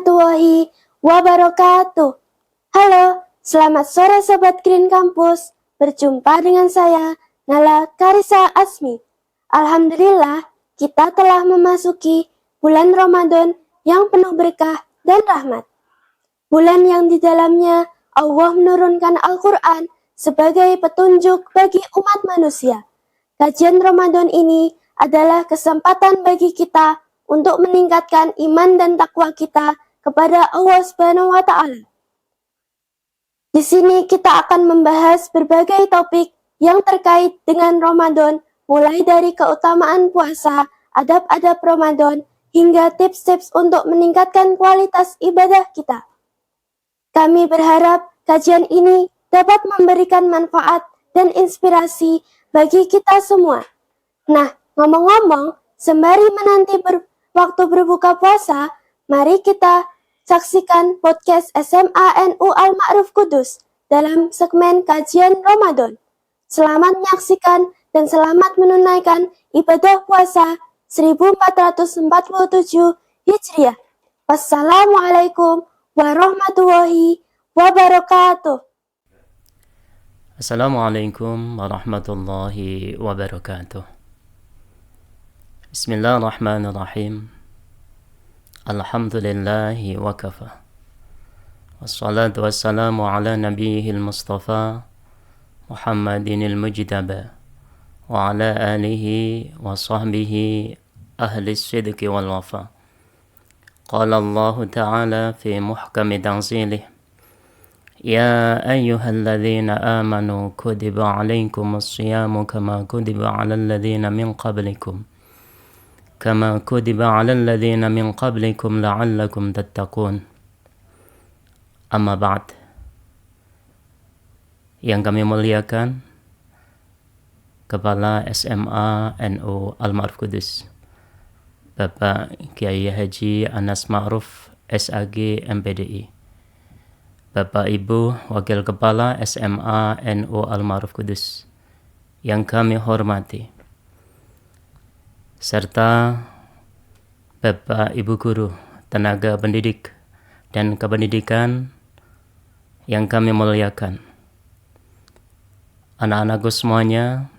warahmatullahi wabarakatuh. Halo, selamat sore Sobat Green Campus. Berjumpa dengan saya, Nala Karisa Asmi. Alhamdulillah, kita telah memasuki bulan Ramadan yang penuh berkah dan rahmat. Bulan yang di dalamnya Allah menurunkan Al-Quran sebagai petunjuk bagi umat manusia. Kajian Ramadan ini adalah kesempatan bagi kita untuk meningkatkan iman dan takwa kita kepada Allah Subhanahu wa Ta'ala. Di sini kita akan membahas berbagai topik yang terkait dengan Ramadan, mulai dari keutamaan puasa, adab-adab Ramadan, hingga tips-tips untuk meningkatkan kualitas ibadah kita. Kami berharap kajian ini dapat memberikan manfaat dan inspirasi bagi kita semua. Nah, ngomong-ngomong, sembari menanti waktu berbuka puasa, mari kita saksikan podcast SMA NU Al-Ma'ruf Kudus dalam segmen kajian Ramadan. Selamat menyaksikan dan selamat menunaikan ibadah puasa 1447 Hijriah. Wassalamualaikum warahmatullahi wabarakatuh. Assalamualaikum warahmatullahi wabarakatuh. Bismillahirrahmanirrahim. Alhamdulillahi wa kafa. Wassalatu wassalamu ala nabiyihil mustafa Muhammadinil mujtaba wa ala alihi wa sahbihi ahli sidqi wal wafa. Qala Allah ta'ala fi muhkami tanzilih, Ya ayyuhalladzina amanu kutiba alaikumus siyamu kama kutiba alal ladzina min qablikum kama kutiba alal ladzina min qablikum la'allakum tattaqun. Amma ba'd. Yang kami muliakan Kepala SMA NU Al-Ma'ruf Kudus, Bapak Kiai Haji Anas Ma'ruf SAG MPDI, Bapak Ibu Wakil Kepala SMA NU Al-Ma'ruf Kudus yang kami hormati, serta Bapak Ibu Guru, tenaga pendidik dan kependidikan yang kami muliakan, anak-anakku semuanya,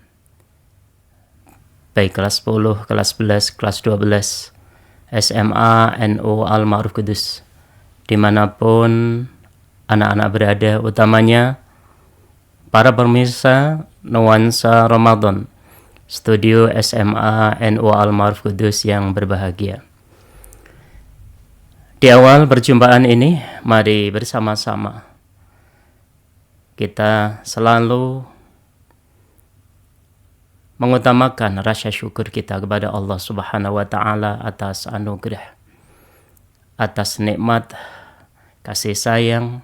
baik kelas 10, kelas 11, kelas 12 SMA NU Al-Ma'ruf Kudus, dimanapun anak-anak berada, utamanya para pemirsa Nuansa Ramadan Studio SMA NU Al-Ma'ruf Kudus yang berbahagia. Di awal perjumpaan ini, mari bersama-sama kita selalu mengutamakan rasa syukur kita kepada Allah Subhanahu wa Ta'ala atas anugerah, atas nikmat kasih sayang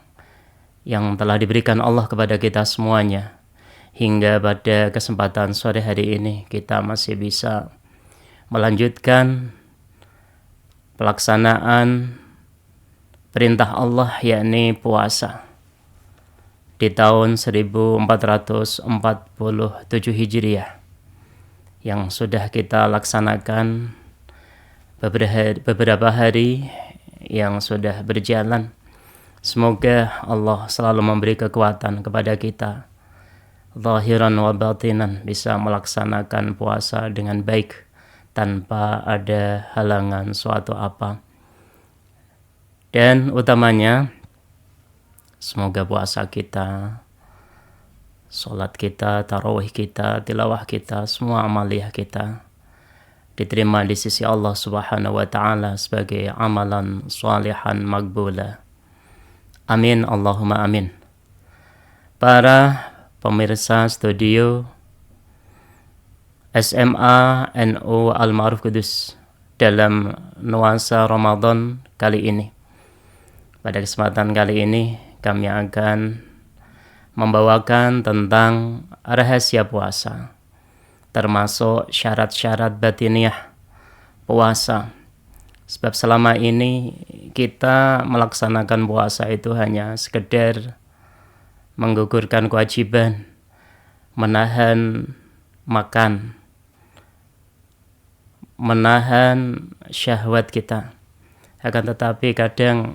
yang telah diberikan Allah kepada kita semuanya. Hingga pada kesempatan sore hari ini kita masih bisa melanjutkan pelaksanaan perintah Allah, yakni puasa di tahun 1447 Hijriah yang sudah kita laksanakan beberapa hari yang sudah berjalan. Semoga Allah selalu memberi kekuatan kepada kita, zahiran wa batinan, bisa melaksanakan puasa dengan baik tanpa ada halangan suatu apa. Dan utamanya, semoga puasa kita, sholat kita, tarawih kita, tilawah kita, semua amaliyah kita diterima di sisi Allah Subhanahu wa Ta'ala sebagai amalan shalihan maghbula. Amin, Allahumma amin. Para pemirsa studio SMA NU Al-Ma'ruf Kudus, dalam nuansa Ramadan kali ini, pada kesempatan kali ini kami akan membawakan tentang rahasia puasa, termasuk syarat-syarat batiniah puasa. Sebab selama ini kita melaksanakan puasa itu hanya sekedar menggugurkan kewajiban, menahan makan, menahan syahwat kita, Akan tetapi kadang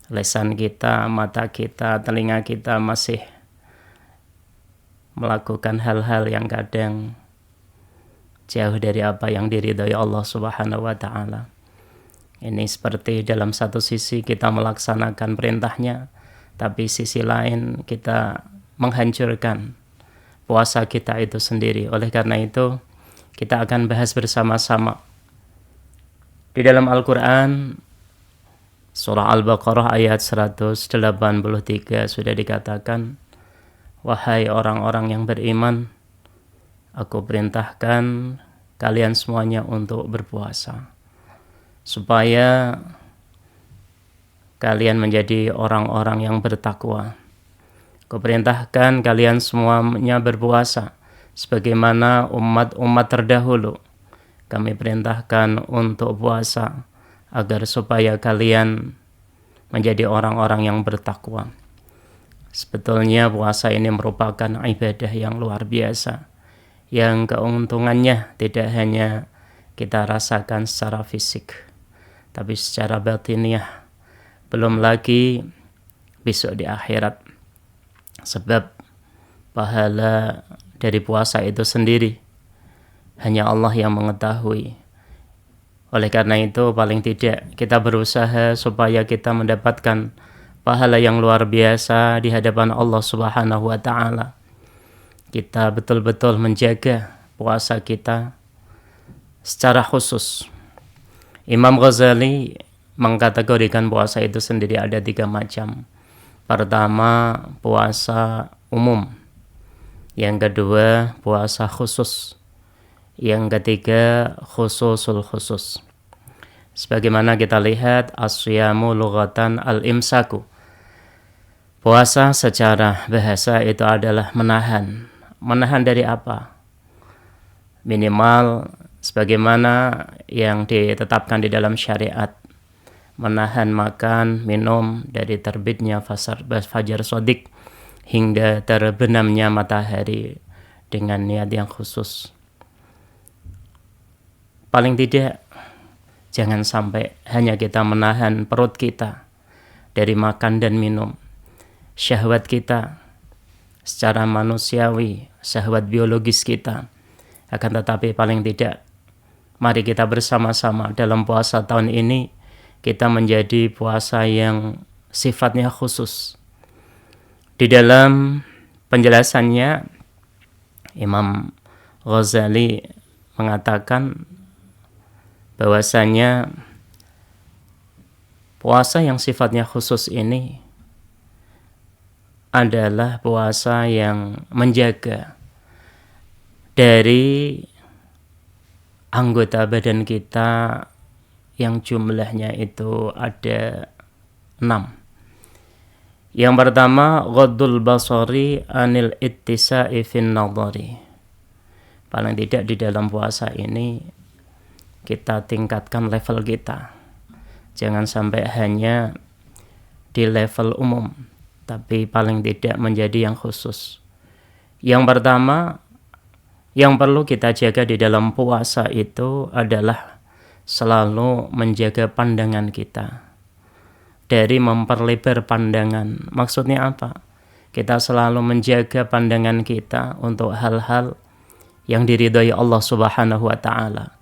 lisan kita, mata kita, telinga kita masih melakukan hal-hal yang kadang jauh dari apa yang diridhai Allah Subhanahu wa Ta'ala. Ini seperti dalam satu sisi kita melaksanakan perintahnya, tapi sisi lain kita menghancurkan puasa kita itu sendiri. Oleh karena itu, kita akan bahas bersama-sama. Di dalam Al-Quran, surah Al-Baqarah ayat 183 sudah dikatakan, wahai orang-orang yang beriman, aku perintahkan kalian semuanya untuk berpuasa, supaya kalian menjadi orang-orang yang bertakwa. Aku perintahkan kalian semuanya berpuasa, sebagaimana umat-umat terdahulu. Kami perintahkan untuk puasa, agar supaya kalian menjadi orang-orang yang bertakwa. Sebetulnya puasa ini merupakan ibadah yang luar biasa, yang keuntungannya tidak hanya kita rasakan secara fisik, tapi secara batiniah, belum lagi besok di akhirat. Sebab pahala dari puasa itu sendiri hanya Allah yang mengetahui. Oleh karena itu, paling tidak kita berusaha supaya kita mendapatkan pahala yang luar biasa di hadapan Allah Subhanahu wa Ta'ala. Kita betul-betul menjaga puasa kita secara khusus. Imam Ghazali mengkategorikan puasa itu sendiri ada 3 macam. Pertama, puasa umum. Yang kedua, puasa khusus. Yang ketiga, khususul khusus. Sebagaimana kita lihat, as-siyamu lughatan al-imsaku. Puasa secara bahasa itu adalah menahan. Menahan dari apa? Minimal sebagaimana yang ditetapkan di dalam syariat. Menahan makan, minum dari terbitnya fajar shadiq hingga terbenamnya matahari dengan niat yang khusus. Paling tidak, jangan sampai hanya kita menahan perut kita dari makan dan minum. Syahwat kita secara manusiawi, syahwat biologis kita. Akan tetapi paling tidak, mari kita bersama-sama dalam puasa tahun ini, kita menjadi puasa yang sifatnya khusus. Di dalam penjelasannya, Imam Ghazali mengatakan bahwasanya puasa yang sifatnya khusus ini adalah puasa yang menjaga dari anggota badan kita yang jumlahnya itu ada 6. Yang pertama, ghaddul basari anil ittisa'i fin nadhari. Paling tidak di dalam puasa ini kita tingkatkan level kita. Jangan sampai hanya di level umum, tapi paling tidak menjadi yang khusus. Yang pertama, yang perlu kita jaga di dalam puasa itu adalah selalu menjaga pandangan kita dari memperlebar pandangan. Maksudnya apa? Kita selalu menjaga pandangan kita untuk hal-hal yang diridhai Allah Subhanahu wa Ta'ala.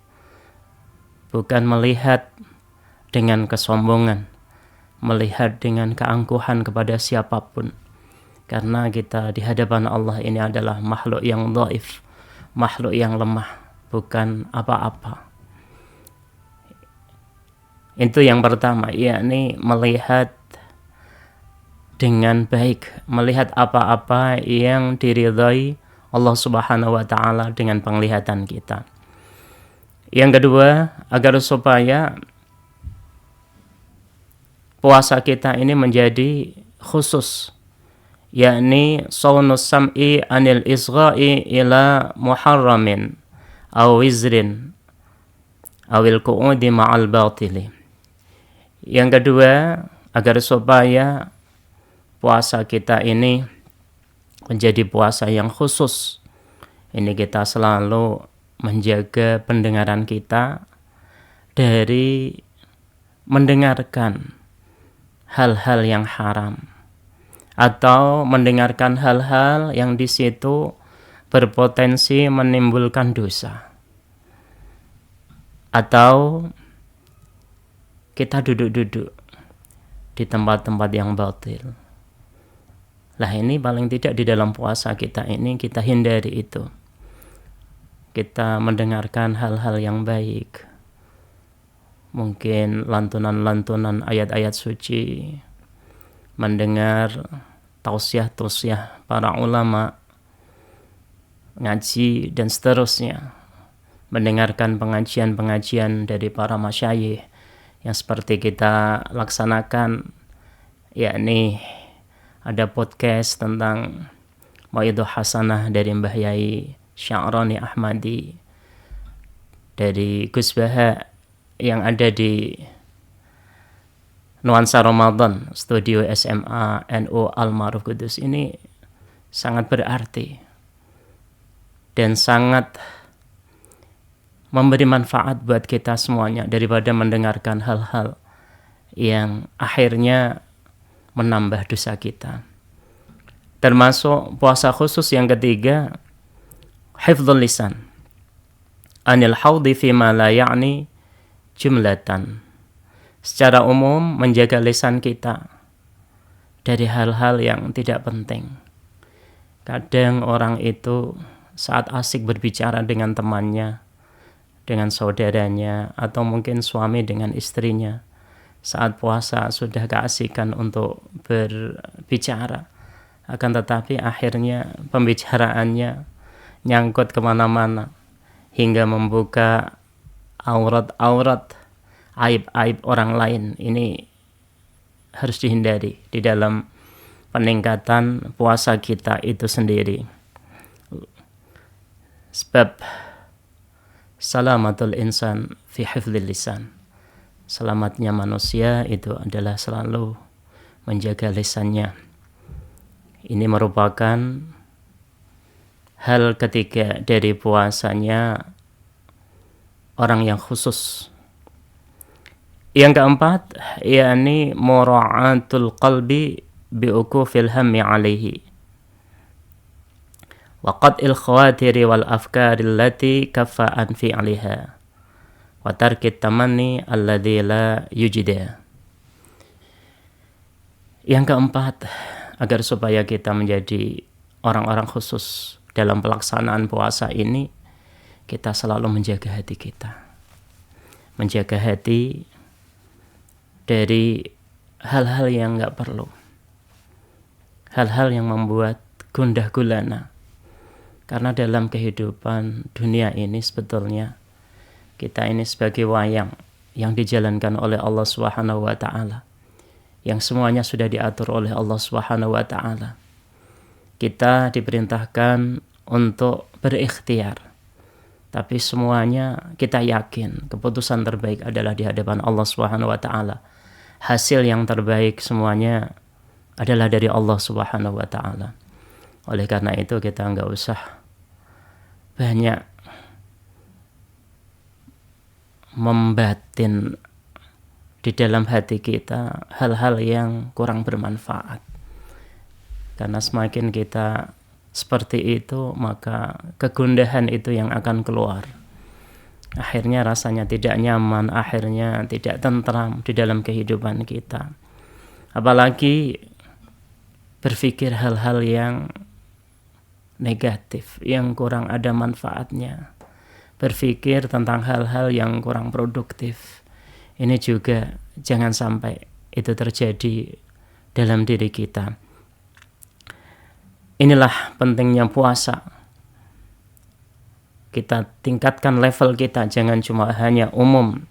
Bukan melihat dengan kesombongan, melihat dengan keangkuhan kepada siapapun. Karena kita di hadapan Allah ini adalah makhluk yang dhaif, makhluk yang lemah, bukan apa-apa. Itu yang pertama, yakni melihat dengan baik, melihat apa-apa yang diridhai Allah Subhanahu wa Ta'ala dengan penglihatan kita. Yang kedua, agar supaya puasa kita ini menjadi khusus, yakni saunus sam'i anil isgha'i ila muharramin aw wizrin awil qu'udi ma'al batili. Yang kedua, agar supaya puasa kita ini menjadi puasa yang khusus. Ini kita selalu menjaga pendengaran kita dari mendengarkan hal-hal yang haram atau mendengarkan hal-hal yang di situ berpotensi menimbulkan dosa, atau kita duduk-duduk di tempat-tempat yang batil. Lah ini paling tidak di dalam puasa kita ini kita hindari itu. Kita mendengarkan hal-hal yang baik. Mungkin lantunan-lantunan ayat-ayat suci, mendengar tausiah-tausiah para ulama, ngaji dan seterusnya. Mendengarkan pengajian-pengajian dari para masyayikh yang seperti kita laksanakan, yakni ada podcast tentang Mau'idhah Hasanah dari Mbah Yai Sya'rani Ahmadi, dari Gus Baha yang ada di Nuansa Ramadan, studio SMA NU Al-Ma'ruf Kudus. Ini sangat berarti dan sangat memberi manfaat buat kita semuanya daripada mendengarkan hal-hal yang akhirnya menambah dosa kita. Termasuk puasa khusus yang ketiga, hifdzul lisan anil haudhi fima la ya'ni jumlatan. Secara umum menjaga lisan kita dari hal-hal yang tidak penting. Kadang orang itu saat asik berbicara dengan temannya, dengan saudaranya, atau mungkin suami dengan istrinya, saat puasa sudah keasikan untuk berbicara, akan tetapi akhirnya pembicaraannya nyangkut kemana-mana hingga membuka aurat-aurat, aib-aib orang lain. Ini harus dihindari di dalam peningkatan puasa kita itu sendiri. Sebab salamatul insan fi hifdzil lisan, selamatnya manusia itu adalah selalu menjaga lisannya. Ini merupakan hal ketiga dari puasanya orang yang khusus. Yang keempat, yakni mura'atul qalbi bi'ukufil hammi alaihi wa qat'il khawatiri wal afkari allati kaffa'an fi'liha wa tarkit tamanni alladhi la yujida. Yang keempat, agar supaya kita menjadi orang-orang khusus dalam pelaksanaan puasa ini, kita selalu menjaga hati kita. Menjaga hati dari hal-hal yang enggak perlu. Hal-hal yang membuat gundah gulana. Karena dalam kehidupan dunia ini sebetulnya kita ini sebagai wayang yang dijalankan oleh Allah Subhanahu wa taala, yang semuanya sudah diatur oleh Allah Subhanahu wa taala. Kita diperintahkan untuk berikhtiar, tapi semuanya kita yakin keputusan terbaik adalah di hadapan Allah Subhanahu wa taala. Hasil yang terbaik semuanya adalah dari Allah Subhanahu wa taala. Oleh karena itu kita enggak usah banyak membatin di dalam hati kita hal-hal yang kurang bermanfaat. Karena semakin kita seperti itu, maka kegundahan itu yang akan keluar. Akhirnya rasanya tidak nyaman, akhirnya tidak tentram di dalam kehidupan kita. Apalagi berpikir hal-hal yang negatif, yang kurang ada manfaatnya. Berpikir tentang hal-hal yang kurang produktif. Ini juga jangan sampai itu terjadi dalam diri kita. Inilah pentingnya puasa. Kita tingkatkan level kita, jangan cuma hanya umum.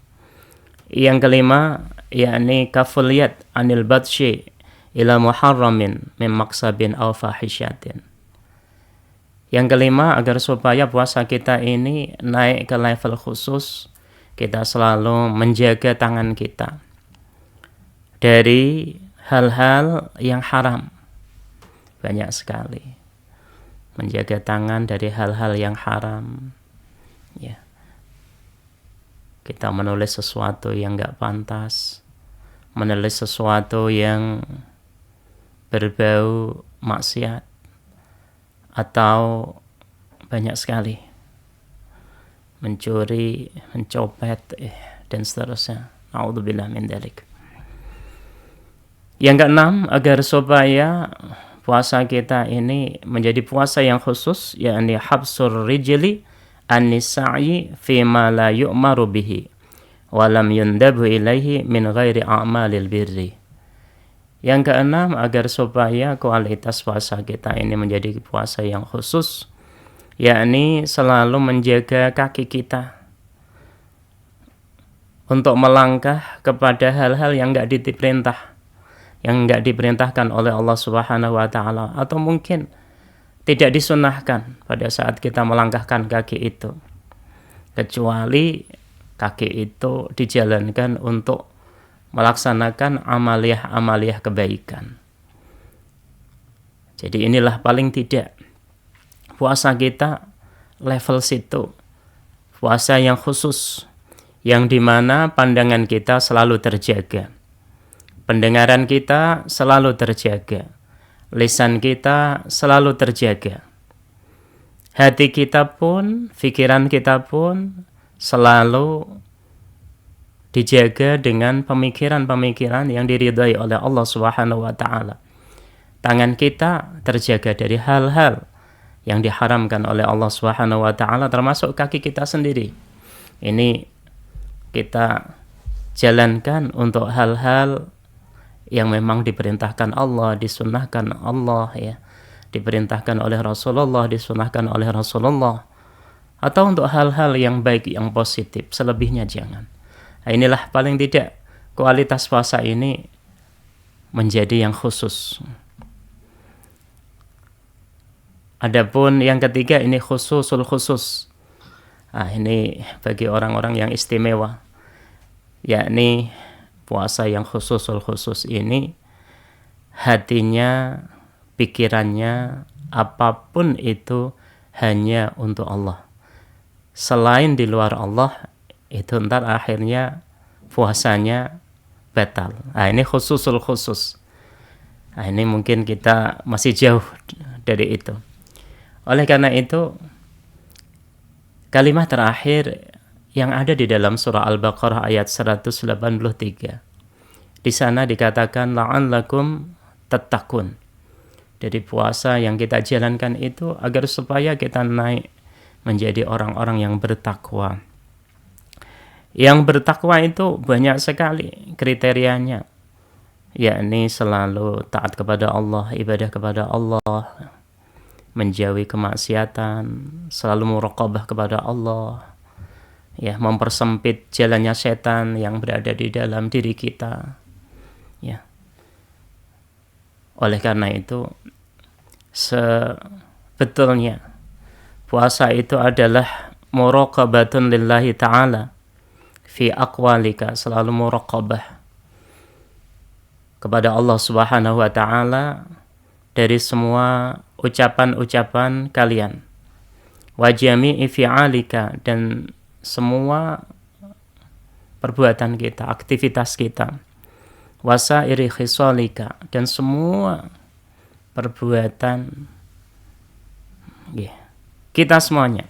Yang kelima, yakni kafuliyat anil batsyi ila muharramin min maksabin aw fahisyatin. Yang kelima, agar supaya puasa kita ini naik ke level khusus, kita selalu menjaga tangan kita dari hal-hal yang haram. Banyak sekali menjaga tangan dari hal-hal yang haram. Ya. Kita menulis sesuatu yang enggak pantas, menelis sesuatu yang berbau maksiat, atau banyak sekali mencuri, mencopet, dan seterusnya. Na'udzubillah min dzalik. Yang keenam, agar supaya puasa kita ini menjadi puasa yang khusus, yakni habsur rijli an-nisa'i fima la yu'maru bihi wa lam yundabu ilaihi min ghairi a'malil birri. Yang keenam, agar supaya kualitas puasa kita ini menjadi puasa yang khusus, yakni selalu menjaga kaki kita untuk melangkah kepada hal-hal yang enggak diperintah, yang enggak diperintahkan oleh Allah Subhanahu wa taala, atau mungkin tidak disunnahkan pada saat kita melangkahkan kaki itu, kecuali kaki itu dijalankan untuk melaksanakan amaliyah-amaliyah kebaikan. Jadi inilah paling tidak puasa kita level situ, puasa yang khusus, yang dimana pandangan kita selalu terjaga, pendengaran kita selalu terjaga, lisan kita selalu terjaga, hati kita pun, pikiran kita pun selalu dijaga dengan pemikiran-pemikiran yang diridhai oleh Allah Subhanahu wa taala. Tangan kita terjaga dari hal-hal yang diharamkan oleh Allah Subhanahu wa taala, termasuk kaki kita sendiri. Ini kita jalankan untuk hal-hal yang memang diperintahkan Allah, disunnahkan Allah, ya, diperintahkan oleh Rasulullah, disunnahkan oleh Rasulullah, atau untuk hal-hal yang baik, yang positif. Selebihnya jangan. Nah, inilah paling tidak kualitas puasa ini menjadi yang khusus. Adapun yang ketiga, ini khususul khusus. Nah, ini bagi orang-orang yang istimewa, yakni puasa yang khususul khusus ini hatinya, pikirannya, apapun itu hanya untuk Allah. Selain di luar Allah, itu ntar akhirnya puasanya batal. Nah, ini khususul khusus. Nah, ini mungkin kita masih jauh dari itu. Oleh karena itu, kalimat terakhir yang ada di dalam surah Al-Baqarah ayat 183. Di sana dikatakan la'allakum tattaqun. Jadi puasa yang kita jalankan itu agar supaya kita naik menjadi orang-orang yang bertakwa. Yang bertakwa itu banyak sekali kriterianya, yakni selalu taat kepada Allah, ibadah kepada Allah, menjauhi kemaksiatan, selalu muraqabah kepada Allah, ya, mempersempit jalannya setan yang berada di dalam diri kita, ya. Oleh karena itu, sebetulnya puasa itu adalah muraqabatun lillahi ta'ala fi aqwalika, selalu muraqabah kepada Allah Subhanahu wa taala dari semua ucapan-ucapan kalian, wa jami'i fi'alika, dan semua perbuatan kita, aktivitas kita, wasairi khisalika, dan semua perbuatan kita semuanya.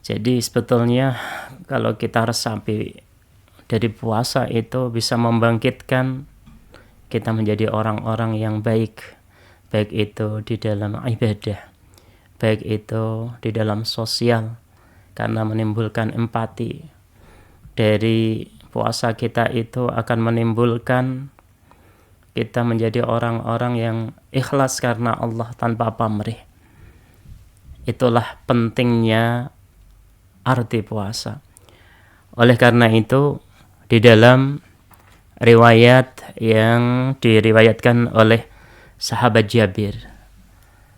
Jadi sebetulnya kalau kita resapi dari puasa itu bisa membangkitkan kita menjadi orang-orang yang baik, baik itu di dalam ibadah, baik itu di dalam sosial, karena menimbulkan empati. Dari puasa kita itu akan menimbulkan kita menjadi orang-orang yang ikhlas karena Allah tanpa pamrih. Itulah pentingnya arti puasa. Oleh karena itu, di dalam riwayat yang diriwayatkan oleh sahabat Jabir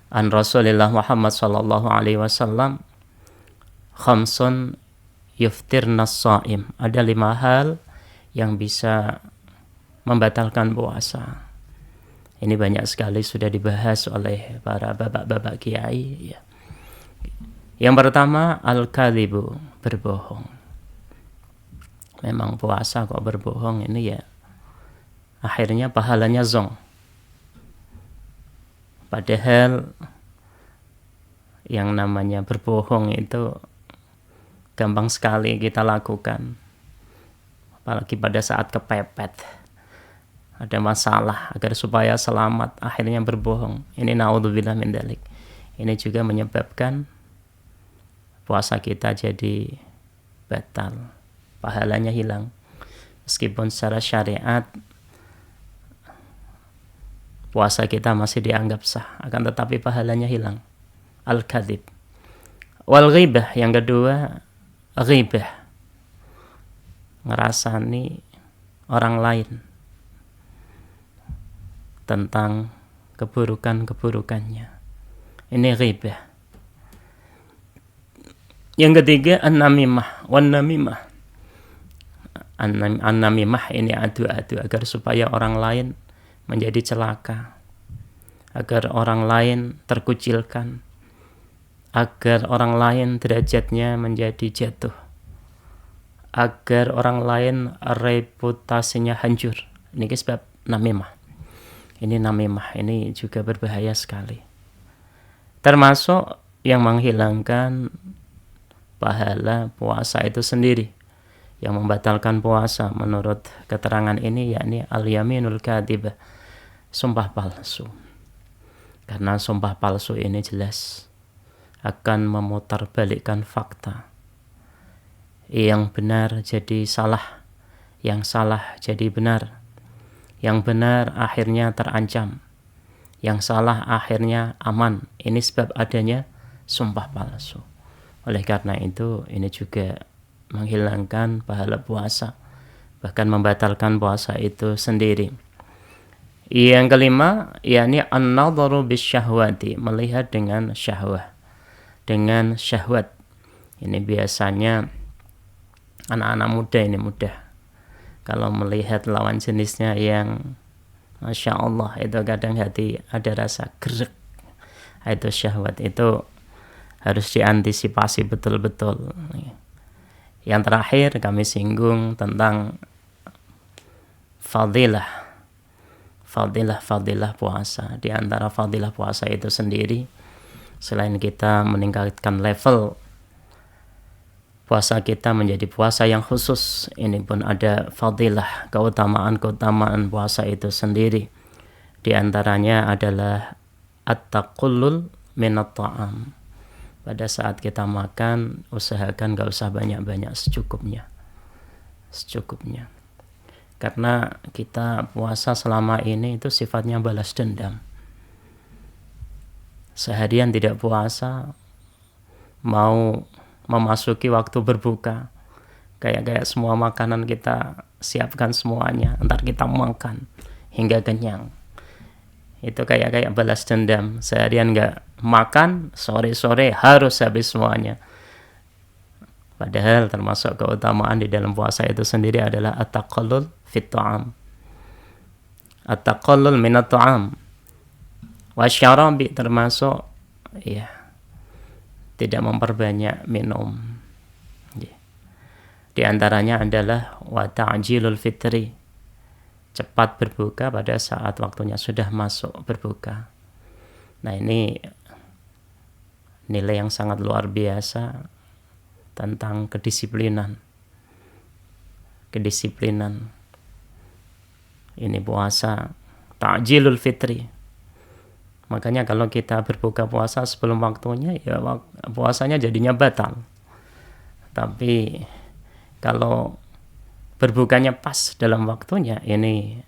an Rasulullah Muhammad sallallahu alaihi wasallam, khamsun yuftirna shaim, ada 5 hal yang bisa membatalkan puasa. Ini banyak sekali sudah dibahas oleh para bapak-bapak kiai, ya. Yang pertama, al-kadhibu, berbohong. memang puasa kok berbohong, ini ya akhirnya pahalanya zong. Padahal yang namanya berbohong itu gampang sekali kita lakukan, apalagi pada saat kepepet, ada masalah, agar supaya selamat akhirnya berbohong. Ini naudzubillah min dzalik. Ini juga menyebabkan puasa kita jadi batal, pahalanya hilang. Meskipun secara syariat puasa kita masih dianggap sah, akan tetapi pahalanya hilang. Al-kadzib. Wal ghibah, yang kedua, ghibah, ngerasani orang lain tentang keburukan-keburukannya. Ini ghibah. Yang ketiga, an-namimah. Wan-namimah. An-namimah ini adu-adu agar supaya orang lain menjadi celaka, agar orang lain terkucilkan, agar orang lain derajatnya menjadi jatuh, agar orang lain reputasinya hancur. Ini sebab namimah. Ini namimah, ini juga berbahaya sekali. Termasuk yang menghilangkan pahala puasa itu sendiri. Yang membatalkan puasa menurut keterangan ini yakni al-yaminul kadzibah, sumpah palsu. Karena sumpah palsu ini jelas akan memutarbalikkan fakta. Yang benar jadi salah, yang salah jadi benar, yang benar akhirnya terancam, yang salah akhirnya aman. Ini sebab adanya sumpah palsu. Oleh karena itu, ini juga menghilangkan pahala puasa, bahkan membatalkan puasa itu sendiri. Yang kelima, yakni an-nadharu bisyahwati, melihat dengan syahwat. Dengan syahwat. Ini biasanya anak-anak muda ini mudah kalau melihat lawan jenisnya yang Masya Allah, itu kadang hati ada rasa gerek. Itu syahwat, itu harus diantisipasi betul-betul. Yang terakhir kami singgung tentang fadilah puasa. Di antara fadilah puasa itu sendiri, selain kita meningkatkan level puasa kita menjadi puasa yang khusus, ini pun ada fadilah, keutamaan puasa itu sendiri. Di antaranya adalah at-taqallul minat ta'am. Pada saat kita makan, usahakan gak usah banyak-banyak, secukupnya. Karena kita puasa selama ini itu sifatnya balas dendam. Seharian tidak puasa, mau memasuki waktu berbuka, kayak semua makanan kita siapkan semuanya, ntar kita makan hingga kenyang. Itu kayak balas dendam. Seharian nggak makan, sore-sore harus habis semuanya. Padahal termasuk keutamaan di dalam puasa itu sendiri adalah at-taqallul fit ta'am, at-taqallul minat ta'am wasyarabi, termasuk tidak memperbanyak minum. Di antaranya adalah wa ta'jilul fitri, cepat berbuka pada saat waktunya sudah masuk berbuka. Nah, ini nilai yang sangat luar biasa tentang kedisiplinan. Ini puasa ta'jilul fitri. Makanya kalau kita berbuka puasa sebelum waktunya, ya puasanya jadinya batal. Tapi kalau berbukanya pas dalam waktunya, ini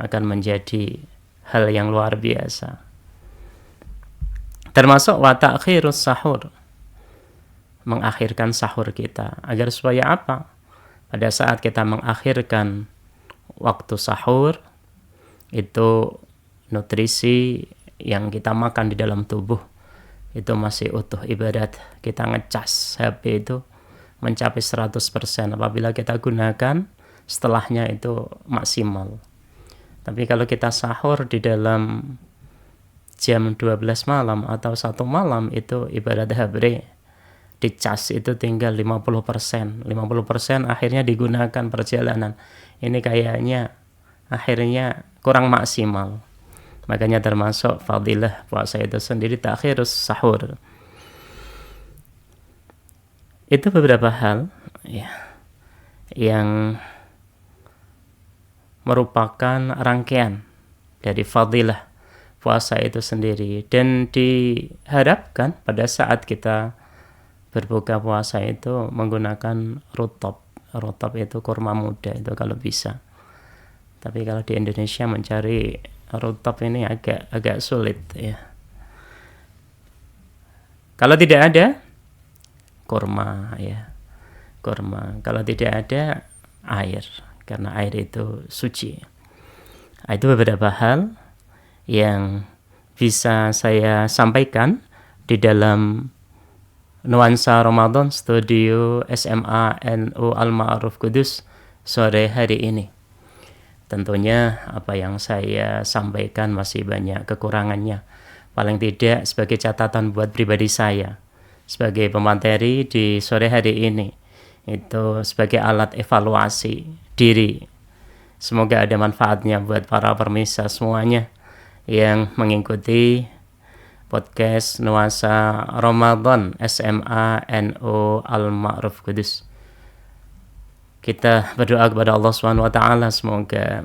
akan menjadi hal yang luar biasa. Termasuk wa ta'khirus sahur, mengakhirkan sahur kita. Agar supaya apa? Pada saat kita mengakhirkan waktu sahur, itu nutrisi yang kita makan di dalam tubuh itu masih utuh, ibarat kita ngecas HP itu mencapai 100%. Apabila kita gunakan, setelahnya itu maksimal. Tapi kalau kita sahur di dalam jam 12 malam atau 1 malam, itu ibarat HP dicas itu tinggal 50%. 50% akhirnya digunakan perjalanan. Ini kayaknya akhirnya kurang maksimal. Makanya termasuk fadilah puasa itu sendiri takhirus sahur. Itu beberapa hal ya, yang merupakan rangkaian dari fadilah puasa itu sendiri, dan diharapkan pada saat kita berbuka puasa itu menggunakan rutop. Rutop itu kurma muda itu kalau bisa. Tapi kalau di Indonesia mencari rutop ini agak sulit ya. Kalau tidak ada kurma ya, kurma. Kalau tidak ada air, karena air itu suci. Itu beberapa hal yang bisa saya sampaikan di dalam Nuansa Ramadan Studio SMA NU Al-Ma'ruf Kudus sore hari ini. Tentunya apa yang saya sampaikan masih banyak kekurangannya. Paling tidak sebagai catatan buat pribadi saya, sebagai pemateri di sore hari ini, itu sebagai alat evaluasi diri. Semoga ada manfaatnya buat para pemirsa semuanya yang mengikuti podcast Nuansa Ramadan SMA NU Al-Ma'ruf Kudus. Kita berdoa kepada Allah Subhanahu wa taala semoga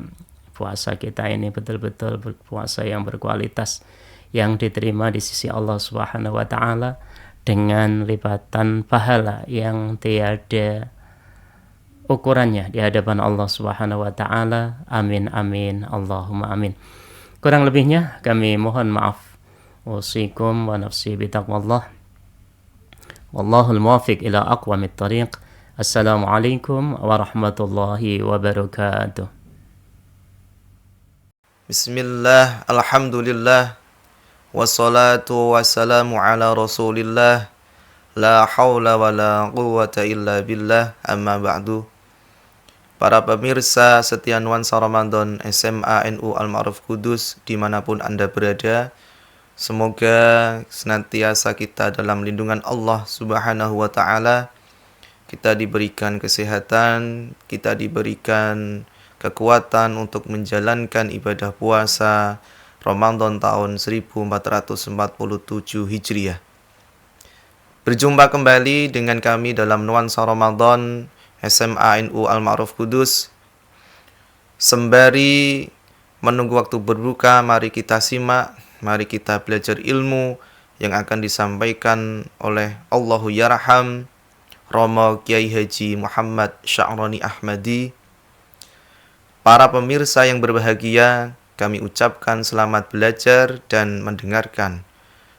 puasa kita ini betul-betul puasa yang berkualitas, yang diterima di sisi Allah Subhanahu wa taala dengan lipatan pahala yang tiada ukurannya di hadapan Allah Subhanahu wa taala. Amin amin Allahumma amin. Kurang lebihnya kami mohon maaf. Usikum wa nafsi bitaqwallah. Wallahul muwaffiq ila aqwamit thariq. Assalamualaikum warahmatullahi wabarakatuh. Bismillah, alhamdulillah, wassalatu wassalamu ala rasulillah, la hawla wa la quwwata illa billah, amma ba'du. Para pemirsa setia Nuansa Ramadan SMA NU Al-Ma'ruf Kudus dimanapun Anda berada, semoga senantiasa kita dalam lindungan Allah Subhanahu wa ta'ala. Kita diberikan kesehatan, kita diberikan kekuatan untuk menjalankan ibadah puasa Ramadan tahun 1447 Hijriah. Berjumpa kembali dengan kami dalam Nuansa Ramadan SMA NU Al-Ma'ruf Kudus. Sembari menunggu waktu berbuka, mari kita simak, mari kita belajar ilmu yang akan disampaikan oleh Allahu Yarham Romo Kiai Haji Muhammad Sya'roni Ahmadi. Para pemirsa yang berbahagia, kami ucapkan selamat belajar dan mendengarkan.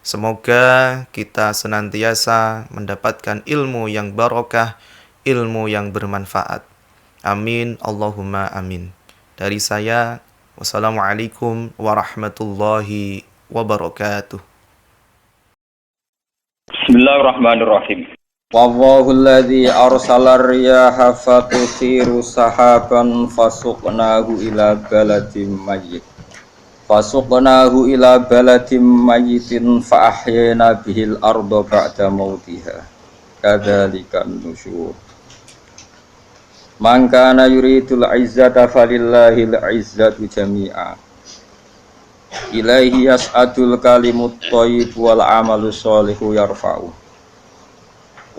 Semoga kita senantiasa mendapatkan ilmu yang barokah, ilmu yang bermanfaat. Amin, Allahumma amin. Dari saya, wassalamualaikum warahmatullahi wabarakatuh. Bismillahirrahmanirrahim. Wallahu alladhi arsala riyaha fatuthiru sahaban fasuqnahu ila baladin mayyit. Fasuqnahu ila baladin mayyitin fa ahyayna bihil arda ba'da mautiha. Kadzalika nusyur. Man kana yuridul izzata falillahil izzatu jami'a. Ilaihi yas'adul kalimut thayyib wal amalu sholihu yarfa'u.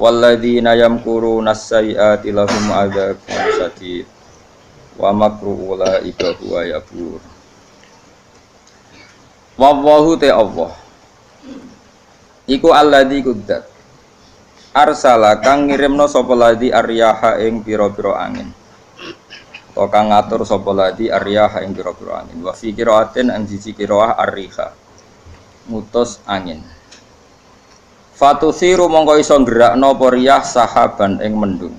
Walladzina yamkuruna as-sayyi'ati lahum 'adzabun shadid. Wa makru ulaika huwa yabur. Wallahu ta'ala iku alladzi quddat arsala kang ngirimna sapa ladzi aryaha ing pira-pira angin. To kang ngatur sapa ladzi aryaha ing pira-pira angin. Wa fi qiraatin an siji qiraah arriha. Ngutus angin. Fatusiru mongko iso gerakno apa riyah sahaban ing mendung.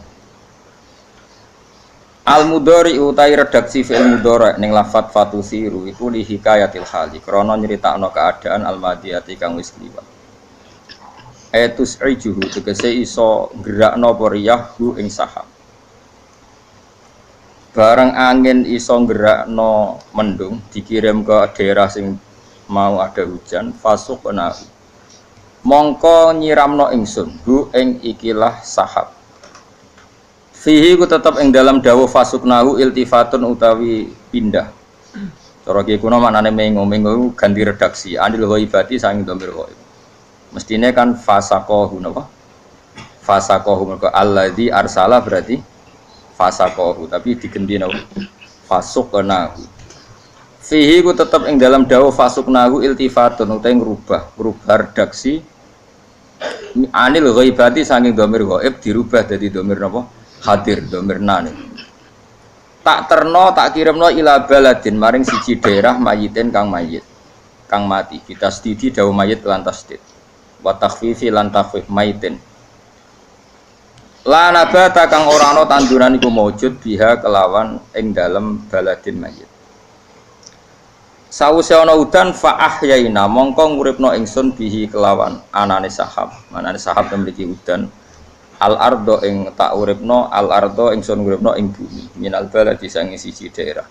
Al mudhari utai redaksi fi'il mudhari ning lafat fatusiru iku li hikayatil hali krana nyritakno keadaan al madiyati kang wis kliwat. Etus ijuhu tegese iso gerakno apa riyah hu ing sahab. Barang angin iso gerakno mendung dikirim ke daerah sing mau ada hujan fasuk penahu. Mongko nyiramno ingsun hu ing ikilah sahab. Fihi ku tetep ing dalam dawuh fasuknahu iltifatun utawi pindah. Cara ki kuno maknane mengo ganti redaksi anil ghaibati sang dhamir ghaib. Mestine kan fasaqahu napa? Fasaqahu mergo alladzi arsala berarti fasaqahu tapi digendi napa? Fasuknahu. Fihi ku tetep ing dalam dawuh fasuknahu iltifatun utawi ngrubah redaksi anil ghaibati saking dhamir ghaib dirubah dadi dhamir napa? Hadir dhamir nane. Tak terno tak kirimno ila baladin maring siji daerah mayitin kang mayit kang mati kita stidi dawuh mayit lan tasdid wa takhfifi lan takhfif mayitin la nabata kang ora ana tanduran iku maujud biha kelawan ing dalem baladin mayit sawise ana udan fa ahyaina mongko nguripno ingsun bihi kelawan anane sahab memiliki udan al ardo ing tak uripno al ardo ingsun uripno ing bumi minal baladi sange siji daerah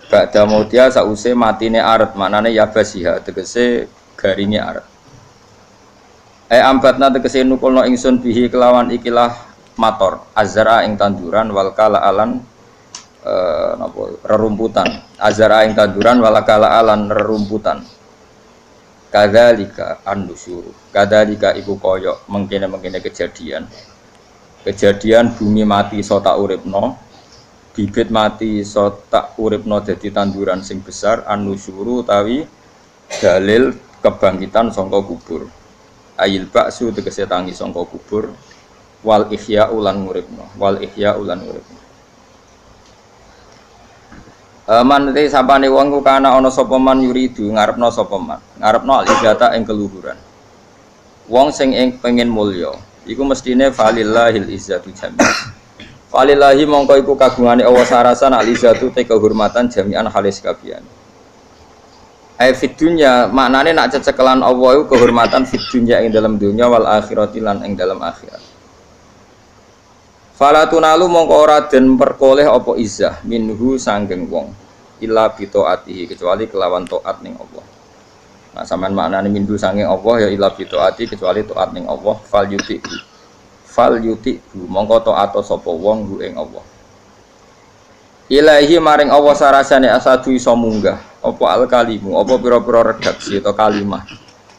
ba'da mautia sause matine aret manane yabasiha tegese garinge aret ambatna tegese nukulno ingsun bihi kelawan ikilah mator azra ing tanduran wal kala alan rerumputan azra ing tanduran wal kala alan rerumputan kadzalika an-nusyur kadzalika iku kaya mengkene kejadian bumi mati so tak uripno bibit mati so tak uripno dadi tanduran sing besar an-nusyuru utawi dalil kebangkitan saka kubur ayil ba'su tegese tangi saka kubur wal ihya ulan uripno man te sapane wong ku kana ana sapa man yuridu ngarepno sapa man ngarepno al-izzata ing keluhuran wong sing pengen mulya iku mestine falillahil izzatu jami'an falillahi mongko iku kagungane Allah sarasan al-izzatu te kehormatan jami'an halis kabian fid dunya maknane nak cecekelan Allah iku kehormatan fid dunya ing dalam dunya wal akhirati lan ing dalam akhirat falatunalu mongko ora den perkoleh apa izzah minhu sanggeng wong illa bi taatihi kecuali kelawan taat ning Allah. Nah sampean maknane minhu sanggeng Allah ya illa bi taati kecuali taat ning Allah fal yuti mongko taat sapa wong hu ing Allah. Ilahi maring Allah sarasane asadu iso munggah apa al kalimu apa pira-pira redaksi atau kalimah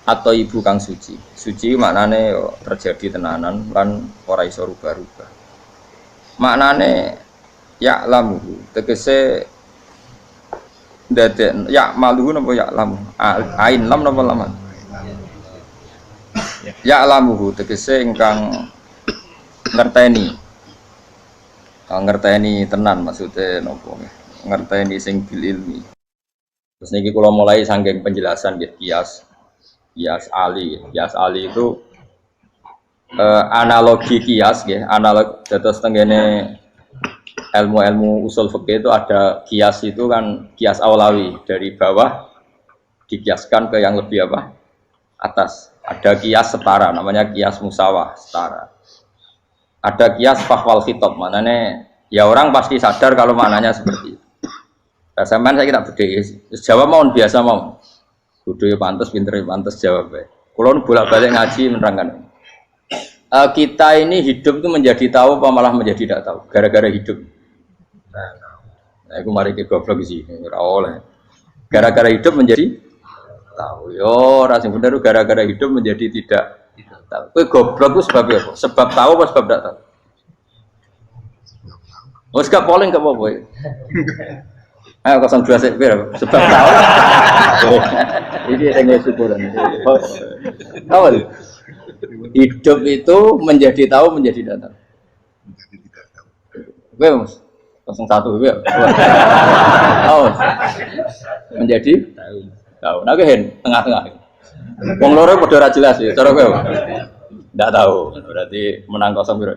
atau ibu kang suci maknane terjadi tenanan lan ora iso rubah-rubah. Maknane ya lamu tegese dadi ya maluhu napa ya lamu ain lam napa laman ya lamu tegese ingkang ngerteni tenan maksudnya napa ngerteni sing bil ilmi. Terus niki kula mulai saking penjelasan nggih kias ali itu analogi kias ya, analog dados tenggene ilmu usul fikih itu ada kias itu kan kias aulawi dari bawah dikiaskan ke yang lebih apa? Atas. Ada kias setara namanya kias musawah setara. Ada kias fahwal khitab maknanya ya orang pasti sadar kalau maknanya seperti itu. Saya kira beda. Jawab mohon biasa mau. Kudu pantes pinter pantes jawab bae. Kula bolak-balik ngaji menerangkan. Kita ini hidup itu menjadi tahu apa malah menjadi tidak tahu gara-gara hidup. Nah, aku mari ke goblok sih, ora oleh. Gara-gara hidup menjadi tahu. Yo, ora sing bener gara-gara hidup menjadi tidak tahu. Kowe goblok itu sebab apa? Sebab tahu apa sebab tidak tahu? Wes gak polling gak apa-apa. Ayo 02 sik sebab tahu. Ini yang syukuran. Awal. Hidup itu menjadi tahu menjadi tidak tahu. Oke mas, 01 ya. Oh, menjadi tahu. Nah kehen tengah-tengah. Wong loro padha ora jelas ya, cara kowe. Ndak tahu. Berarti menang 0 piro.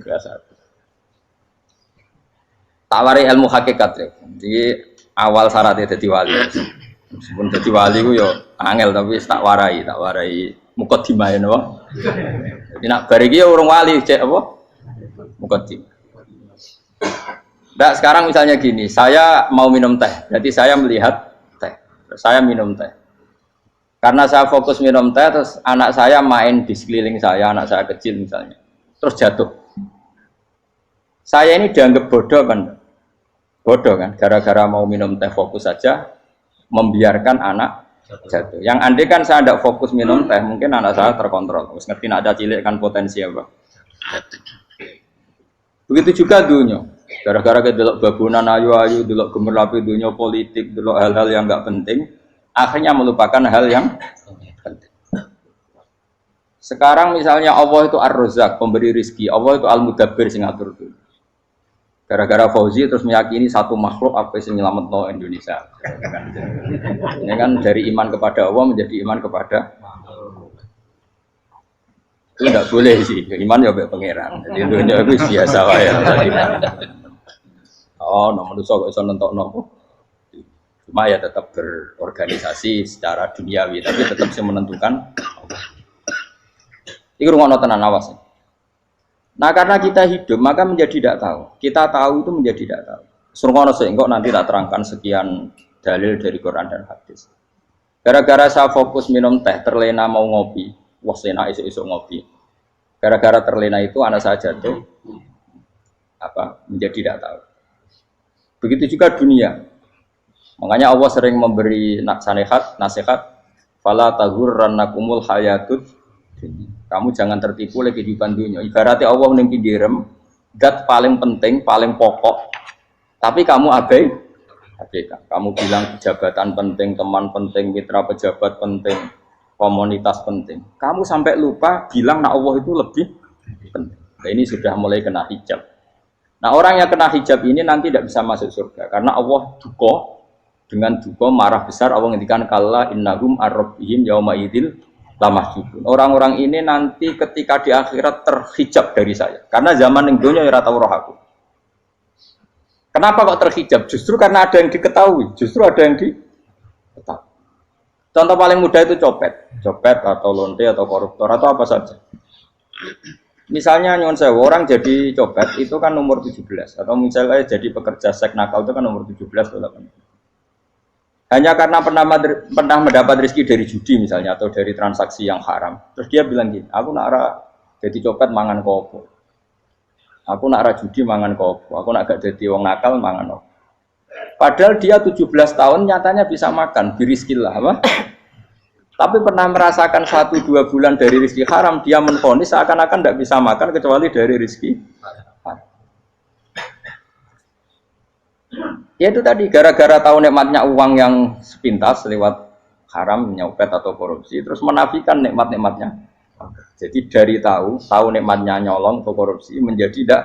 Biasa. Tawari ilmu hakikat ya. Jadi awal syaratnya dadi wali. Meskipun dadi wali ku yo angel tapi tak warai mukadimah napa. Jadi nak bar iki urung wali cek apa? Mukadimah. Nah, sekarang misalnya gini, saya mau minum teh. Berarti saya melihat teh. Saya minum teh. Karena saya fokus minum teh, terus anak saya main di sekeliling saya, anak saya kecil misalnya, terus jatuh. Saya ini dianggap bodoh kan? Bodoh kan? Gara-gara mau minum teh fokus saja, membiarkan anak jatuh. Yang andai kan saya tidak fokus minum teh, mungkin anak saya terkontrol. Terus ngerti nak ada cilik kan potensi apa? Begitu juga dunia. Gara-gara kita delok babunan ayu-ayu, delok gemerlapi dunia politik, delok hal-hal yang enggak penting, akhirnya melupakan hal yang penting. Sekarang misalnya Allah itu Ar-Razzaq, pemberi rizki, Allah itu Al-Mudabbir sing ngatur dunia. Gara-gara Fauzi terus meyakini satu makhluk apa yang nyelametno Indonesia. Ini kan dari iman kepada Allah menjadi iman kepada itu tidak boleh sih, iman ya baik pangeran. Jadi dunia itu biasa wae. Oh, nomor itu kok iso nentokno. Cuma ya tetap berorganisasi secara duniawi, tapi tetap sih menentukan. Iki rungono tenan awas. Nah, karena kita hidup maka menjadi tidak tahu. Kita tahu itu menjadi tidak tahu. Rungono sih, kok nanti tak terangkan sekian dalil dari Quran dan hadis. Gara-gara saya fokus minum teh, terlena mau ngopi. Wah, sena isu-isu ngopi. Gara-gara terlena itu anak saya jatuh menjadi tidak tahu. Begitu juga dunia. Makanya Allah sering memberi nasihat, fala taghurrannakumul hayatud. Kamu jangan tertipu oleh kehidupan dunia. Ibaratnya Allah ning pinggirem, zat paling penting, paling pokok. Tapi kamu abaikan. Kamu bilang jabatan penting, teman penting, mitra pejabat penting, komunitas penting. Kamu sampai lupa bilang nah Allah itu lebih penting. Nah, ini sudah mulai kena hijab. Nah, orang yang kena hijab ini nanti tidak bisa masuk surga karena Allah dengan duka marah besar. Allah ngendikan kalla innahum ar-rabbihim yauma idzil lamahjubun. Orang-orang ini nanti ketika di akhirat terhijab dari saya. Karena zaman ning donya ora tau roh aku. Kenapa kok terhijab? Justru karena ada yang diketahui, justru ada yang diketahui. Contoh paling mudah itu copet atau lonte atau koruptor atau apa saja. Misalnya nyuwun sewu orang jadi copet itu kan umur 17 atau misalnya jadi pekerja seks nakal itu kan umur 17 atau 18. Hanya karena pernah mendapat rezeki dari judi misalnya atau dari transaksi yang haram. Terus dia bilang gini, aku nak jadi copet mangan kopo. Aku nak judi mangan kopo. Aku nak gak jadi wong nakal mangan kopo. Padahal dia 17 tahun nyatanya bisa makan, birizkillah apa? Tapi pernah merasakan 1-2 bulan dari rezeki haram, dia menvonis seakan-akan tidak bisa makan kecuali dari rezeki haram. Ya itu tadi, gara-gara tahu nikmatnya uang yang sepintas lewat haram, nyopet atau korupsi, terus menafikan nikmat-nikmatnya. Jadi dari tahu nikmatnya nyolong atau korupsi menjadi tidak.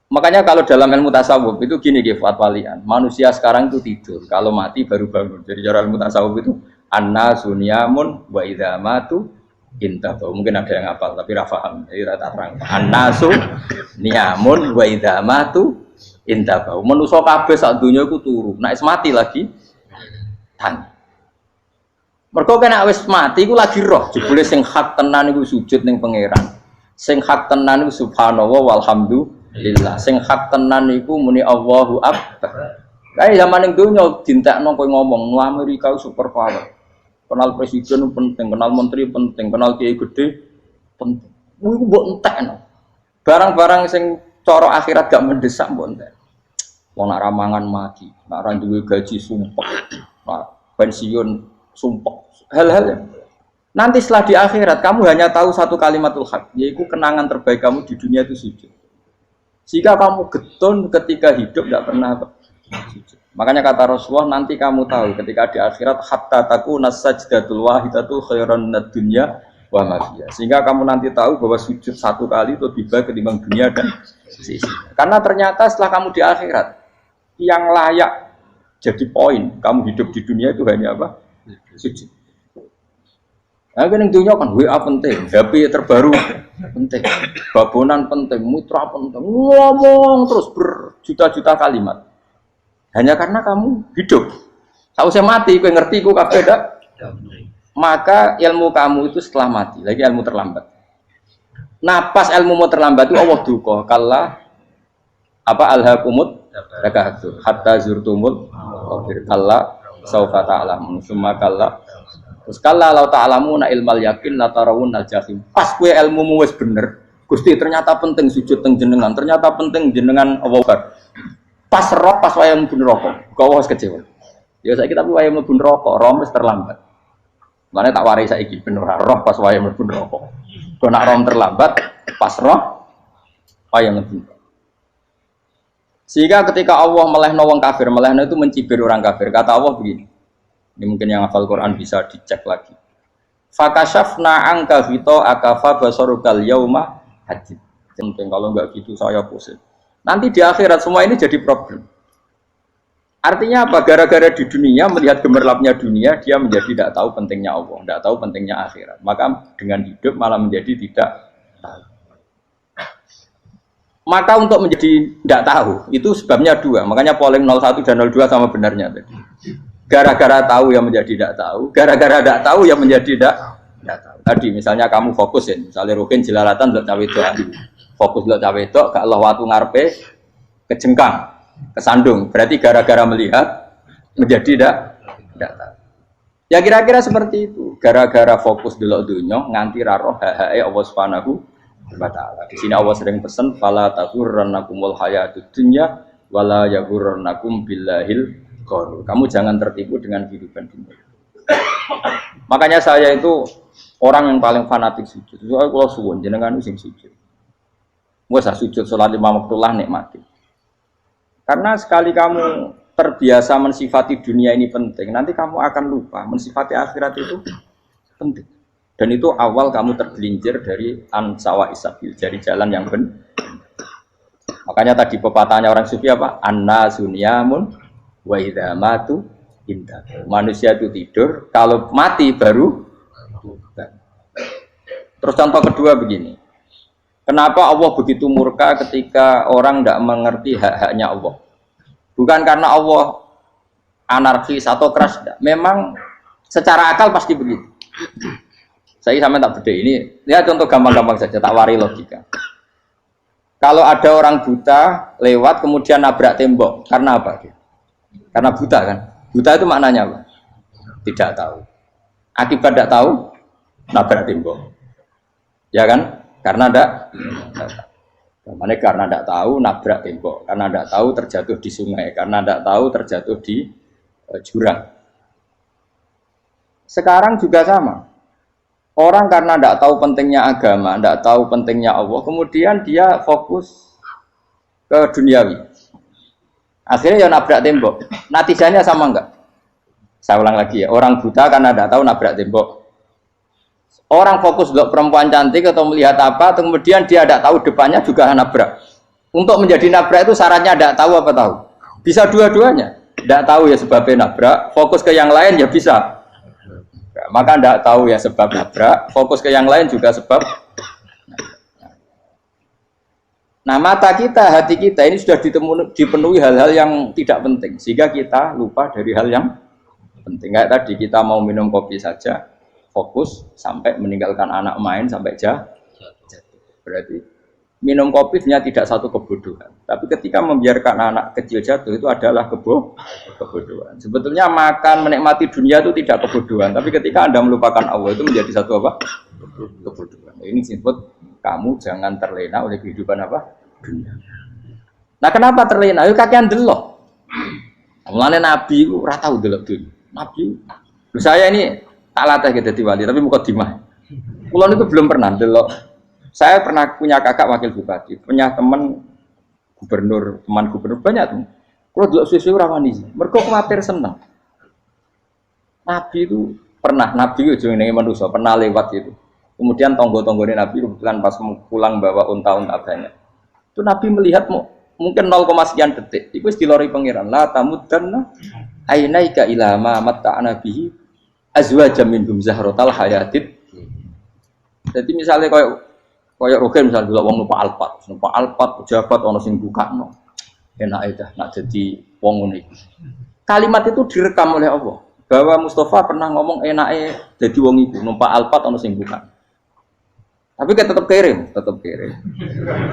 Makanya kalau dalam ilmu tasawuf itu gini fatwalian, manusia sekarang itu tidur, kalau mati baru bangun. Jadi cara ilmu tasawuf itu annasu niyamun wa idza matu intahu. Mungkin ada yang hafal tapi ra paham. Jadi rata terang. Annasu niyamun wa idza matu intahu. Manusa kabeh sak donya iku turu, nek mati lagi tangi. Mergo kena wis mati iku lagi roh, jebule sing hak tenan iku sujud ning pangeran. Sing hak tenan iku subhanallah walhamdulillah. Sing hak tenan iku muni Allahu akbar. Kayak zaman ning donya dintekno kowe ngomong, "Nu Amerika super power." Kenal presiden penting, kenal menteri penting, kenal kiai gede penting. Iku mbok entekno. Barang-barang sing cara akhirat gak mendesak mbok entek. Wong nak ramangan mati, nak ra duwe gaji sumpah. Pensiun sumpah. Hal-hal ya. Nanti setelah di akhirat kamu hanya tahu satu kalimatul haq, yaitu kenangan terbaik kamu di dunia itu sujud. Jika kamu getun ketika hidup tidak pernah sujud. Makanya kata Rasulullah nanti kamu tahu ketika di akhirat hatta takuna sajdatul wahidatu khairan minad dunya wa ma fiha. Sehingga kamu nanti tahu bahwa sujud satu kali itu lebih baik ketimbang dunia dan sisi. Karena ternyata setelah kamu di akhirat yang layak jadi poin kamu hidup di dunia itu hanya apa? Sujud. Nah, kan dunia kan WA penting, HP terbaru penting, babonan penting, mitra penting, ngomong terus berjuta-juta kalimat. Hanya karena kamu hidup. Tahu saya mati, kowe ngerti ku kabeh dak? Maka ilmu kamu itu setelah mati, lagi ilmu terlambat. Nah, pas ilmu mau terlambat itu Allah duka, kalla apa alhaqumut takatsur hatta zurtumul kalla saufa ta'lamun summa kalla. Terus kalla law ta'lamuna ilmal yakin la tarawunnal jahim. Pas kowe ilmumu wis bener, Gusti ternyata penting sujud teng jenengan, ternyata penting jenengan Allah Akbar. Pas roh pas wayang mlebu neraka, kok wis kecewa. Ya saiki tapi wayang mlebu neraka, roh wis terlambat. Mane tak warai saiki ben ora roh pas wayang mlebu neraka. Kok nak roh terlambat, pas roh wayang mlebu. Sehingga ketika Allah melehno wong kafir, melehno itu mencibir orang kafir. Kata Allah begini. Ini mungkin yang hafal Quran bisa dicek lagi. Fakashafna angka fito akafa basarukal yauma hadid. Penting kalau enggak gitu saya pusing. Nanti di akhirat semua ini jadi problem. Artinya apa? Gara-gara di dunia melihat gemerlapnya dunia, dia menjadi tidak tahu pentingnya Allah, tidak tahu pentingnya akhirat. Maka dengan hidup malah menjadi tidak tahu. Maka untuk menjadi tidak tahu itu sebabnya dua. Makanya polling 01 dan 02 sama benarnya tadi. Gara-gara tahu yang menjadi tidak tahu, gara-gara tidak tahu yang menjadi tidak tahu. Tadi misalnya kamu fokus ya, misalnya Rukin jelalatan buat cawe itu, fokus buat cawe itu, gak Allah waktu ngarepe kejengkang, kesandung. Berarti gara-gara melihat menjadi tidak tahu. Ya kira-kira seperti itu. Gara-gara fokus delok dunya nganti raroh hae Allah Subhanahu wa taala. Di sini Allah sering pesan fala taghurrannakumul hayatud dunya wala yaghurrannakum billahil ghurur. Kamu jangan tertipu dengan kehidupan dunia. Makanya saya itu orang yang paling fanatik sujud. Soalnya kalau suwun jenengan sing sujud. Wes sujud salat 5 waktu lah nikmati. Karena sekali kamu terbiasa mensifati dunia ini penting, nanti kamu akan lupa mensifati akhirat itu penting. Dan itu awal kamu tergelincir dari ansawa isabil, dari jalan yang benar. Makanya tadi pepatahnya orang sufi apa? Anna sunyamun wa idza matu indah. Manusia itu tidur, kalau mati baru. Terus contoh kedua begini. Kenapa Allah begitu murka ketika orang tidak mengerti hak-haknya Allah? Bukan karena Allah anarkis atau keras, tidak. Memang secara akal pasti begitu. Saya sama tak beda ini. Lihat contoh gampang-gampang saja, tak wari logika. Kalau ada orang buta lewat kemudian nabrak tembok, karena apa? Karena buta kan? Buta itu maknanya apa? Tidak tahu. Akibat tidak tahu, nabrak tembok. Ya kan? Karena tidak tahu. Karena tidak tahu, nabrak tembok. Karena tidak tahu, terjatuh di sungai. Karena tidak tahu, terjatuh di jurang. Sekarang juga sama. Orang karena tidak tahu pentingnya agama, tidak tahu pentingnya Allah, kemudian dia fokus ke duniawi. Akhirnya ya nabrak tembok. Natijanya sama enggak? Saya ulang lagi ya. Orang buta karena tidak tahu nabrak tembok. Orang fokus untuk perempuan cantik atau melihat apa, kemudian dia tidak tahu depannya juga nabrak. Untuk menjadi nabrak itu syaratnya tidak tahu apa tahu. Bisa dua-duanya. Tidak tahu ya sebabnya nabrak, fokus ke yang lain ya bisa. Maka tidak tahu ya sebab nabrak, fokus ke yang lain juga sebab. Nah mata kita, hati kita ini sudah dipenuhi hal-hal yang tidak penting, sehingga kita lupa dari hal yang penting. Kayak tadi kita mau minum kopi saja, fokus sampai meninggalkan anak main sampai jatuh. Berarti minum kopi sebenarnya tidak satu kebodohan, tapi ketika membiarkan anak kecil jatuh itu adalah kebodohan. Sebetulnya makan menikmati dunia itu tidak kebodohan, tapi ketika Anda melupakan Allah itu menjadi satu apa? Kebodohan. Ini disebut kamu jangan terlena oleh kehidupan apa? Dunia. Nah kenapa terlena? Yuk kakean delok. Mulane Nabi itu ora tau delok dunia. Nabi, saya ini tak latih gitu di wali, tapi muka dimah. Kulon itu belum pernah delok. Saya pernah punya kakak wakil bupati, punya teman gubernur banyak tuh. Kalau dulu susu rawani, mereka khawatir senang. Nabi itu pernah, Nabi itu jenenge manusia pernah lewat itu. Kemudian tonggo-tonggone Nabi kebetulan pas pulang bawa unta-unta banyak. Itu Nabi melihat mungkin 0, sekian detik. Itu dilori pangeran. La tamuddanna ainaika ila ma matta'na bihi azwajan minhum zahratal hayatid. Jadi misalnya kayak Rogen misalnya dulu wong numpak Alphard pejabat ono sing bukakno. Enak aja nak jadi wong ngene. Kalimat itu direkam oleh Allah bahwa Mustafa pernah ngomong enake jadi wong iku numpak Alphard ono sing buka. Tapi kan tetap kirim.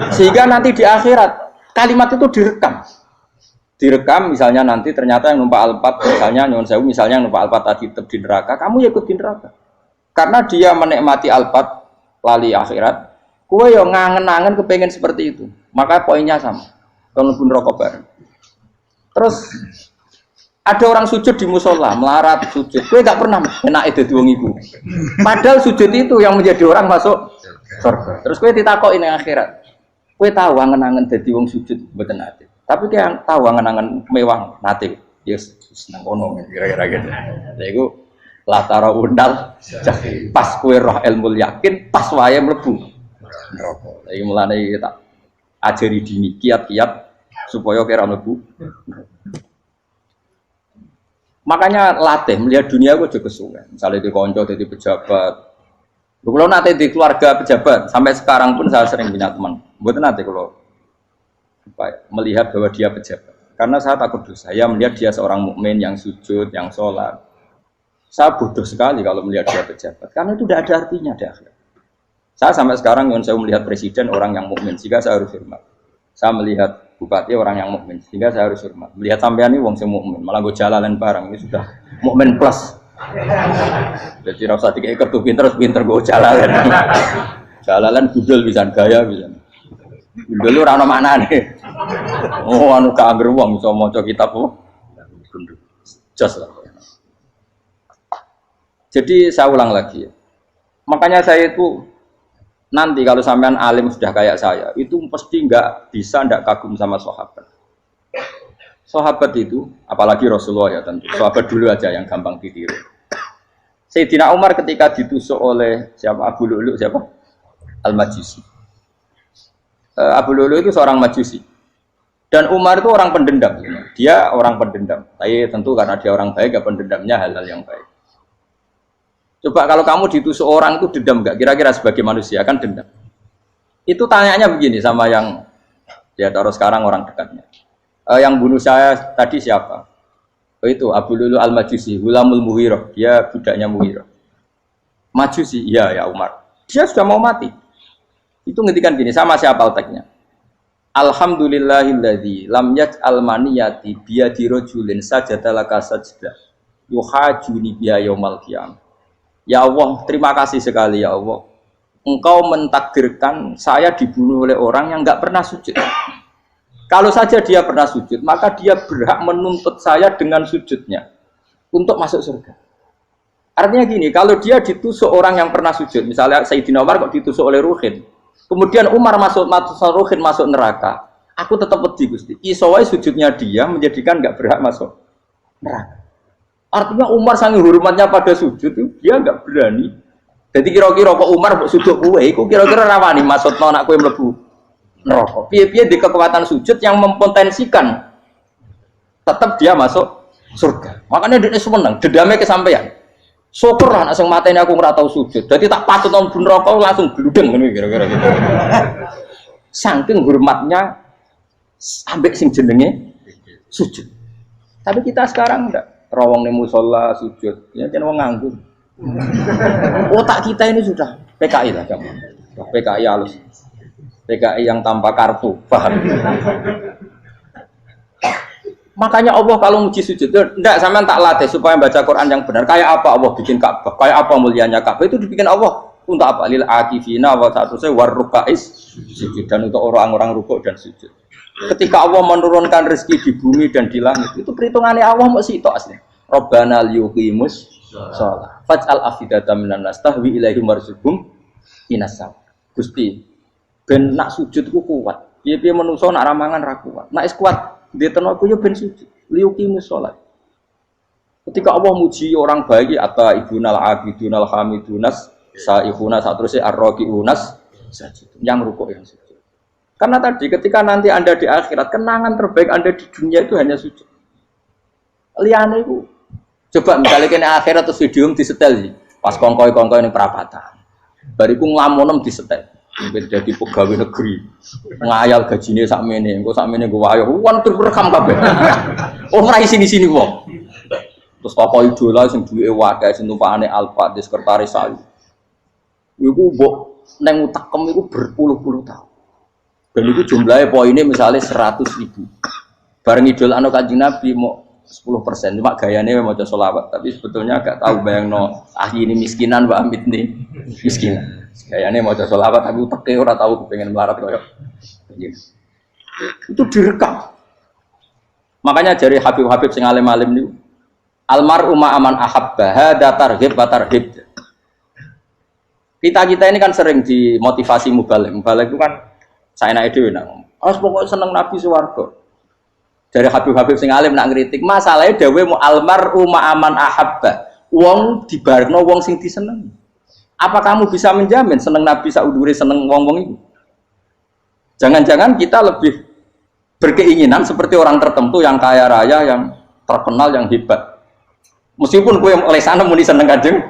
Sehingga nanti di akhirat kalimat itu direkam. direkam misalnya nanti ternyata yang numpak Alphard misalnya nyuwun sewu misalnya yang numpak Alphard tadi tetap di neraka, kamu ya ikut di neraka. Karena dia menikmati Alphard lali akhirat, kowe yo ngangen-angen kepengen seperti itu. Maka poinnya sama. Kalau pun rokok bareng. Terus ada orang sujud di musola, melarat sujud. Kowe gak pernah enak dadi wong iku. Padahal sujud itu yang menjadi orang masuk surga. Terus kowe ditakoki ning akhirat. Kowe tahu angen-angen dadi wong sujud mboten ate. Tapi kayak tahu angen-angen mewah nate. Yes, seneng kono kira-kira gitu. Lha iku latara undal pas kowe roh ilmu yakin pas wae mlebu neraka. Iki mulane tak ajari dini kiat-kiat supaya kira mlebu. Makanya latih melihat dunia gue juga kesuwen. Misalnya di konco jadi pejabat. Kalau nanti di keluarga pejabat sampai sekarang pun saya sering punya teman. Buat nanti kalau melihat bahwa dia pejabat. Karena saya takut dosa. Saya melihat dia seorang mukmin yang sujud, yang sholat. Saya bodoh sekali kalau melihat dia pejabat. Karena itu tidak ada artinya di akhirat. Saya sampai sekarang yang saya melihat presiden orang yang mukmin, sehingga saya harus hormat. Saya melihat bupati orang yang mukmin, sehingga saya harus hormat. Melihat sampean ini wong sing mukmin, malah gue jalalan barang ini sudah mukmin plus. Jadi rasa tiga ekor tuh pinter gue jalalan. Jalalan gudul bisa gaya bisa. Gudul lu rano mana nih? Oh anu keangger wong bisa maca kitab oh. Just lah. Jadi saya ulang lagi ya. Makanya saya itu nanti kalau sampean alim sudah kayak saya, itu pasti nggak kagum sama sahabat. Sahabat itu, apalagi Rasulullah ya tentu. Sahabat dulu aja yang gampang ditiru. Sayyidina Umar ketika ditusuk oleh siapa Abu Lu'lu siapa? Al-Majusi. Abu Lu'lu itu seorang Majusi. Dan Umar itu orang pendendam. Dia orang pendendam. Tapi tentu karena dia orang baik, ya pendendamnya hal-hal yang baik. Coba kalau kamu ditusuk orang itu dendam nggak? Kira-kira sebagai manusia kan dendam. Itu tanyanya begini sama yang ya taruh sekarang orang dekatnya. Yang bunuh saya tadi siapa? Oh itu Abu Lu'lu Al-Majusi, Hulamul Mughirah. Dia budaknya Mughirah. Majusi, iya ya Umar. Dia sudah mau mati. Itu ngetikan gini, sama siapa alteknya? Alhamdulillahilladzi lam yaj'al maniyati biyadi rajulin sajadalaka sajdah yuhajuni biya yaumal qiyamah. Ya Allah, terima kasih sekali ya Allah. Engkau mentakdirkan saya dibunuh oleh orang yang enggak pernah sujud. Kalau saja dia pernah sujud, maka dia berhak menuntut saya dengan sujudnya untuk masuk surga. Artinya gini, kalau dia ditusuk orang yang pernah sujud, misalnya Sayyidina Umar kok ditusuk oleh Ruhin, kemudian Umar masuk Ruhin masuk neraka, aku tetap pedih Gusti. Isowai sujudnya dia menjadikan enggak berhak masuk neraka. Artinya Umar sangat hormatnya pada sujud itu dia enggak berani. Jadi kira-kira kok Umar sujud kowe iku kira-kira rawani maksudno anak kowe mlebu neraka. Piye-piye di kekuatan sujud yang mempotensikan tetap dia masuk surga. Makanya dia seneng, dendamnya kesampaian. Syukur lah anak sing mateni aku ora tau sujud. Jadi tak patut nang neraka langsung gludeng ngene kira-kira gitu. Saking hormatnya ambek sing jenenge sujud. Tapi kita sekarang enggak. Rawong ning musala sujud, ya jeneng wong nganggur. Otak kita ini sudah PKI lah kamu. PKI halus. PKI yang tanpa kartu, paham? Makanya Allah kalau muji sujud, enggak sampean tak latih supaya baca Quran yang benar. Kayak apa Allah bikin Ka'bah? Kayak apa mulianya Ka'bah? Itu dibikin Allah untuk apa? Lil akifina wa ta'tusai warrukais sujud, dan untuk orang-orang rukuk dan sujud. Ketika Allah menurunkan rezeki di bumi dan di langit, itu perhitungannya Allah masih itu asli. Rabbana liyuqimus shalah faj'al afidatan minan nas tahwi ilaihim warzuqhum minas sam. Gusti, ben nak sujud ku kuat. Piye-piye menungso nak ramangan ra kuat. Nak is kuat diteno ku yo ben sujud. Liyuqimus shalah. Ketika Allah muji orang baik atau ibunal abidunal hamidunas saihuna satrusé arraqiunas sajid. Yang rukuk yang sujud. Karena tadi ketika nanti Anda di akhirat, kenangan terbaik Anda di dunia itu hanya sujud. Liane itu coba misalnya kene akhirat terus video disetel sih. Pas kongkoi-kongkoi ini perapatan. Bariku nglamonem disetel. Jadi pegawai negeri. Ngayal gajine sakmene, engko sakmene nggo wayo. Wan rekam kabeh. Oh ora sini-sini wong. Terus tokoh idola sing duwe wadah sing tumpakane Alfa di sekretaris saya. Iku mbok neng utakem iku berpuluh-puluh tahun. Dan itu jumlahnya poinnya misalnya 100.000. Bareng idolano Kanjeng Nabi mau 10%, cuma gayane maca selawat, tapi sebetulnya gak tahu bayangno ini miskinan Mbak Amit nih miskinan. Gayane maca selawat tapi uteke ora tahu pengen melarat koyo. Itu direkam. Makanya dari Habib-habib sing alim-alim niku almar'u ma'aman ahabba hada targhib wa tarhib. Kita ini kan sering dimotivasi mubalek. Mubalek itu kan saya naik dhewe nang. Harus pokoknya seneng Nabi swarga. Dari Habib-habib sing alim nak ngritik, masalahnya dawe mu almar'u ma'aman ahabba. Wong dibarno wong sing diseneng. Apa kamu bisa menjamin seneng Nabi saudure seneng wong-wong itu? Jangan-jangan kita lebih berkeinginan seperti orang tertentu yang kaya raya, yang terkenal, yang hebat. Meskipun kue oleh sana muni seneng Kanjeng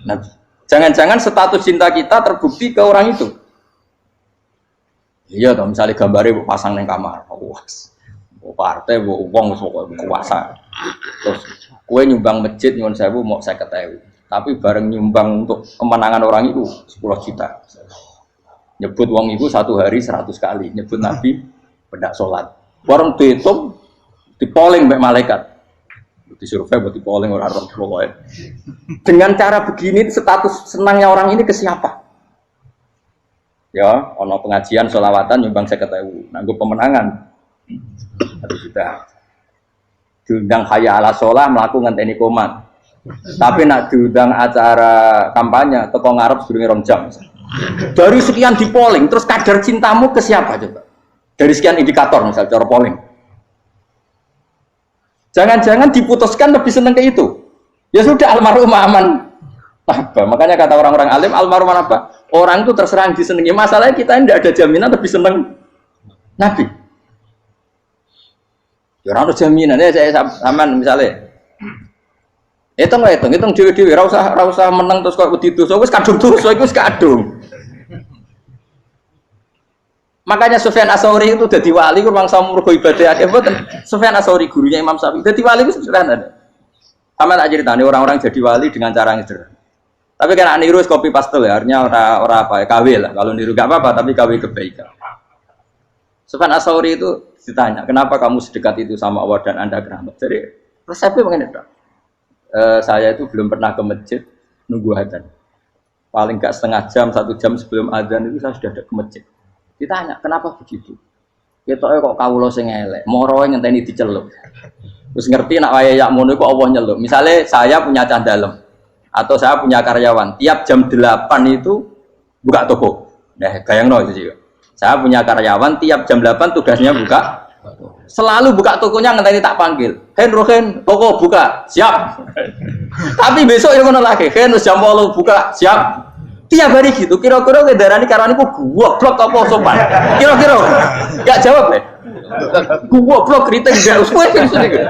Nabi. Jangan-jangan status cinta kita terbukti ke orang itu. Iya toh, misalnya gambarnya pasang neng kamar, puas. Partai, uang, kuasa. Terus kue nyumbang masjid nyuwun sewu mau 50.000. Tapi bareng nyumbang untuk kemenangan orang itu 10 juta. Nyebut uang itu satu hari 100 kali. Nyebut Nabi pendak sholat. Bareng dihitung, dipoling mbak malaikat. Disurvei buat dipoling orang pokoknya. Dengan cara begini status senangnya orang ini ke siapa? Ya, ono pengajian sholawatan nyumbang 50.000. Nanggup pemenangan. 1 juta. Diundang hayya ala sholah melakukan ngenteni komat. Tapi nak diundang acara kampanye teko ngarep sedurunge 2 jam. Dari sekian di polling, terus kadar cintamu ke siapa coba? Dari sekian indikator misal cara polling. Jangan-jangan diputuskan lebih seneng ke itu. Ya sudah almarhum aman. Apa? Makanya kata orang-orang alim almarhum apa? Orang itu terserah disenangi. Masalahnya kita tidak ada jaminan lebih seneng Nabi. Ya orang ada jaminan ya saya aman misalnya. Hitung dewi-dewi, rasa menang terus kok wedi dosa, wis kadung dosa, iku wis kadung. Makanya Sufyan Ats-Tsauri itu dadi wali ku mangsa mergo ibadah akeh mboten. Sufyan Ats-Tsauri gurunya Imam Syafi'i. Dadi wali ku sederhana. Sama tak ceritane orang-orang jadi wali dengan cara yang sederhana. Tapi kan niru copy paste ya, artinya ora apa ya, KW lah. Kalau niru gak apa-apa, tapi KW kebaikan. Sufyan Ats-Tsauri itu ditanya, kenapa kamu sedekat itu sama Allah dan Anda keramat? Jadi resepnya begini dok. Saya itu belum pernah ke masjid nunggu adzan. Paling gak setengah jam, 1 jam sebelum adzan itu saya sudah ada ke masjid. Ditanya, kenapa begitu? Ketoknya kok kawula sing elek, moroe ngenteni diceluk. Terus ngerti nak waya yak mono kok Allah nyeluk. Misalnya saya punya cah dalem atau saya punya karyawan, tiap jam 8 itu buka toko. Nah, gayangno itu juga. Saya punya karyawan tiap jam 8 tugasnya buka. Selalu buka tokonya ngenteni tak panggil. Rohen, toko buka, siap. Tapi besok yang ngono lagi, wis jam 8 buka, siap. Tiap hari gitu, kira-kira kedarani karane ku goblok apa sopan? Kira-kira enggak jawab ya. Goblok kritik ndak usah gitu.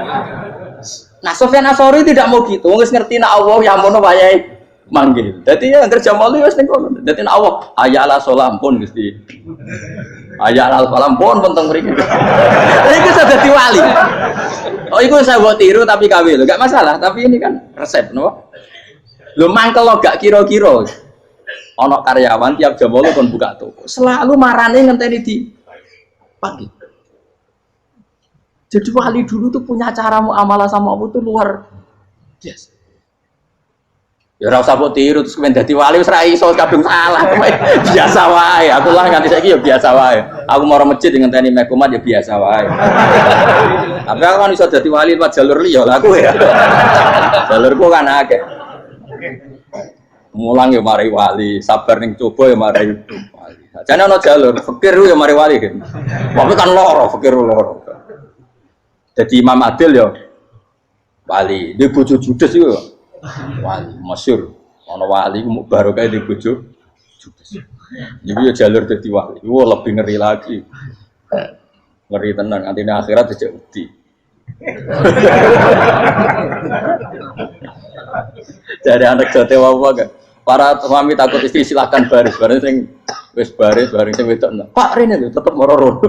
Nah, Sufyan Ats-Tsauri tidak mau gitu. Wis ngerti nak Allah yang mono wayahe manggil. Dadi ya anggere jam 8 wis ning kono. Dadi nak Allah hayya ala sholah pun Gusti. Hayya ala sholah pun teng mriki. Iki sudah dadi wali. Oh, iku saya buat tiru tapi kawin lho, enggak masalah, tapi ini kan resep, no? Lho mangkel lo gak kira-kira. Ono karyawan tiap jam 8 kon buka toko. Selalu marane ngenteni di pagi. Jadi wali dulu tuh punya cara muamalah sama Allah tuh luar biasa. Ya ora usah mbok tiru terus kemen dadi wali wis ra iso kadung salah. Biasa wae. Aku lah nganti saiki ya biasa wae. Aku mau masjid ngenteni mekumat ya biasa wae. Tapi aku kan iso dadi wali lewat jalur liya lah aku ya. Jalurku kan akeh. Mulang ya mari wali, sabar ning coba ya mari wali. Jane ana jalur fikir ya mari wali. Tapi kan loro, fikir loro. Jadi Imam Adil ya wali, di bojo judes itu wali, masyhur. Ana wali ku barokah di bojo judes. Jadi ya jalur dadi wali. Wah lebih ngeri lagi. Ngeri tenan, nanti akhirat dijak wedi. Jadi anak jote wae kan. Para suami takut istri silakan baris, bareng sing wis baris, bareng sing wedok. Pak rene lho tetep moro-moro.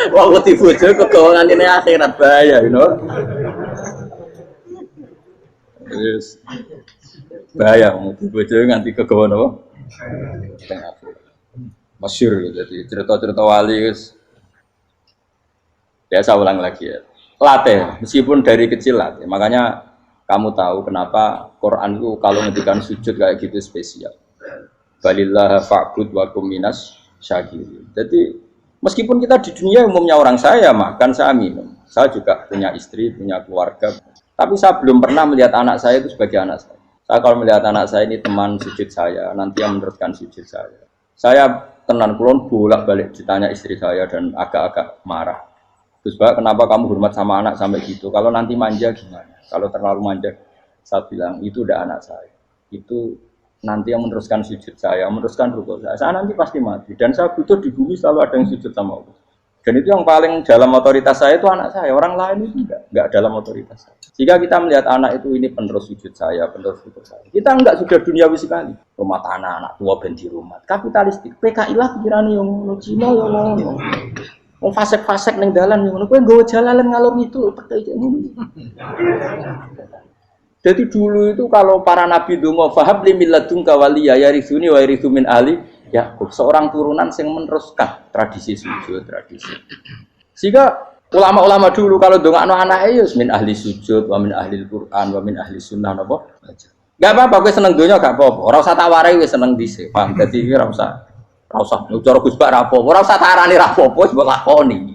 Wong wedi bojo kegawangan ini akhirat bahaya, you know. Yes. Bahaya wedi bojo nganti kegawan apa? Masyhur gitu. Jadi cerita-cerita wali guys. Ya saya ulang lagi ya. Latih, meskipun dari kecil latih. Makanya kamu tahu kenapa Quran itu kalau ngendikan sujud kayak gitu spesial. Balillah fa'bud wa kum minas syakirin. Jadi meskipun kita di dunia umumnya orang saya makan, saya minum. Saya juga punya istri, punya keluarga. Tapi saya belum pernah melihat anak saya itu sebagai anak saya. Saya kalau melihat anak saya ini teman sujud saya, nanti yang meneruskan sujud saya. Saya tenan kulon bolak-balik ditanya istri saya dan agak-agak marah. Terus Pak, kenapa kamu hormat sama anak sampai gitu? Kalau nanti manja gimana? Kalau terlalu manja, saya bilang itu udah anak saya. Itu nanti yang meneruskan sujud saya, meneruskan rukuk saya. Saya nanti pasti mati. Dan saya butuh di bumi selalu ada yang sujud sama Allah. Dan itu yang paling dalam otoritas saya itu anak saya. Orang lain itu enggak dalam otoritas saya. Jika kita melihat anak itu ini penerus sujud saya, penerus rukuk saya. Kita enggak sudah duniawi sekali. Rumah tanah, anak tua ben di rumah. Kapitalistik. PKI lah pikirannya yang ngono, Cina yang ngono. Wong fasek-fasek ning dalan ngono. Kowe nggawa jalalan ngalor itu PKI ngono. Jadi dulu itu kalau para nabi donga fahab li milladunka waliya yarithuni wa yarithu min ahli Yakub, seorang turunan yang meneruskan tradisi sujud, tradisi. Sehingga ulama-ulama dulu kalau dongakno anake ya min ahli sujud, wa min ahli Quran, wa min ahli sunnah napa. Enggak apa-apa kowe seneng donya gak apa-apa. Ora usah tak warai wis seneng dhisik. Paham? Dadi ora usah cara Gus Bak ra apa. Ora usah tak arani ra apa, wis mbok lakoni.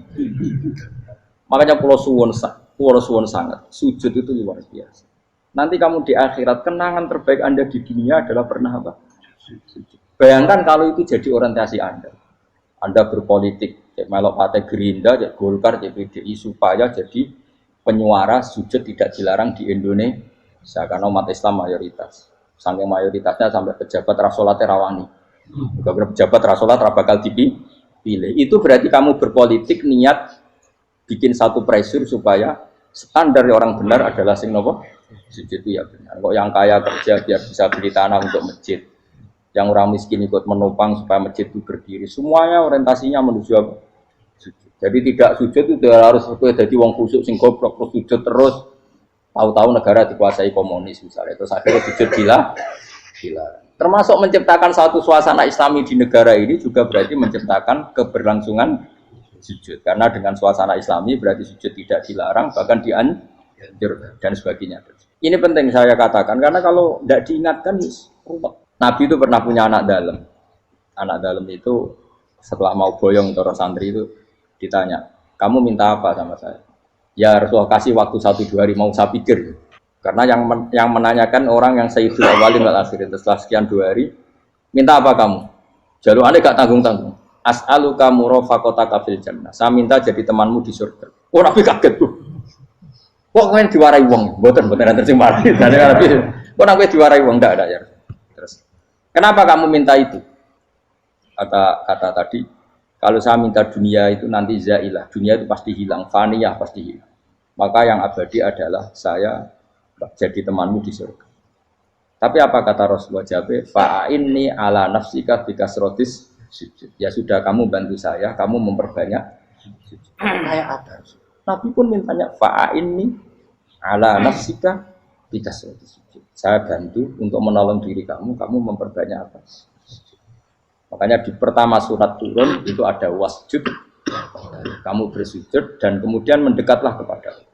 Makanya kula suwun sangat. Sujud itu luar biasa. Nanti kamu di akhirat kenangan terbaik Anda di dunia adalah pernah apa? Sujud. Bayangkan kalau itu jadi orientasi Anda. Anda berpolitik, cek melok partai Gerindra, cek Golkar, cek PDI supaya jadi penyuara sujud tidak dilarang di Indonesia karena umat Islam mayoritas. Saking mayoritasnya sampai pejabat rasolat rawani. Juga pejabat rasolat bakal dipilih. Itu berarti kamu berpolitik niat bikin satu pressure supaya standar orang benar adalah sing nopo sujud itu ya benar. Kok yang kaya kerja biar bisa beli tanah untuk masjid. Yang orang miskin ikut menopang supaya masjid itu berdiri. Semuanya orientasinya menuju apa? Sujud. Jadi tidak sujud itu harus jadi wong khusyuk sing goblok terus sujud terus. Tahu-tahu negara dikuasai komunis misalnya. Terus akhirnya sujud gila. Termasuk menciptakan satu suasana Islami di negara ini juga berarti menciptakan keberlangsungan sujud. Karena dengan suasana Islami berarti sujud tidak dilarang bahkan dianjur dan sebagainya. Ini penting saya katakan karena kalau tidak diingatkan ruwet. Nabi itu pernah punya anak dalam. Anak dalam itu setelah mau boyong terus santri itu ditanya, kamu minta apa sama saya? Ya Rasulullah kasih waktu 1-2 hari mau saya pikir. Karena yang menanyakan orang yang sayyidul awalin wal akhirin. Setelah sekian 2 hari, minta apa kamu? Jalur Anda gak tanggung-tanggung. As'aluka murafaqataka fil jannah. Saya minta jadi temanmu di surga. Oh Nabi kaget tuh. Kok kalian diwarai wong? Mboten nanti sing mati. Kok Nabi diwarai wong ndak ada ya. Terus kenapa kamu minta itu? Kata tadi, kalau saya minta dunia itu nanti zailah, dunia itu pasti hilang, faniyah pasti hilang. Maka yang abadi adalah saya jadi temanmu di surga. Tapi apa kata Rasulullah Jabe? Fa'inni ala nafsika bikasrotis sujud. Ya sudah kamu bantu saya, kamu memperbanyak sujud. Kayak apa? Nabi pun mintanya fa'inni ala nafsika bikasrotis sujud. Saya bantu untuk menolong diri kamu memperbanyak apa? Makanya di pertama surat turun itu ada wasjud, kamu bersujud dan kemudian mendekatlah kepada Allah.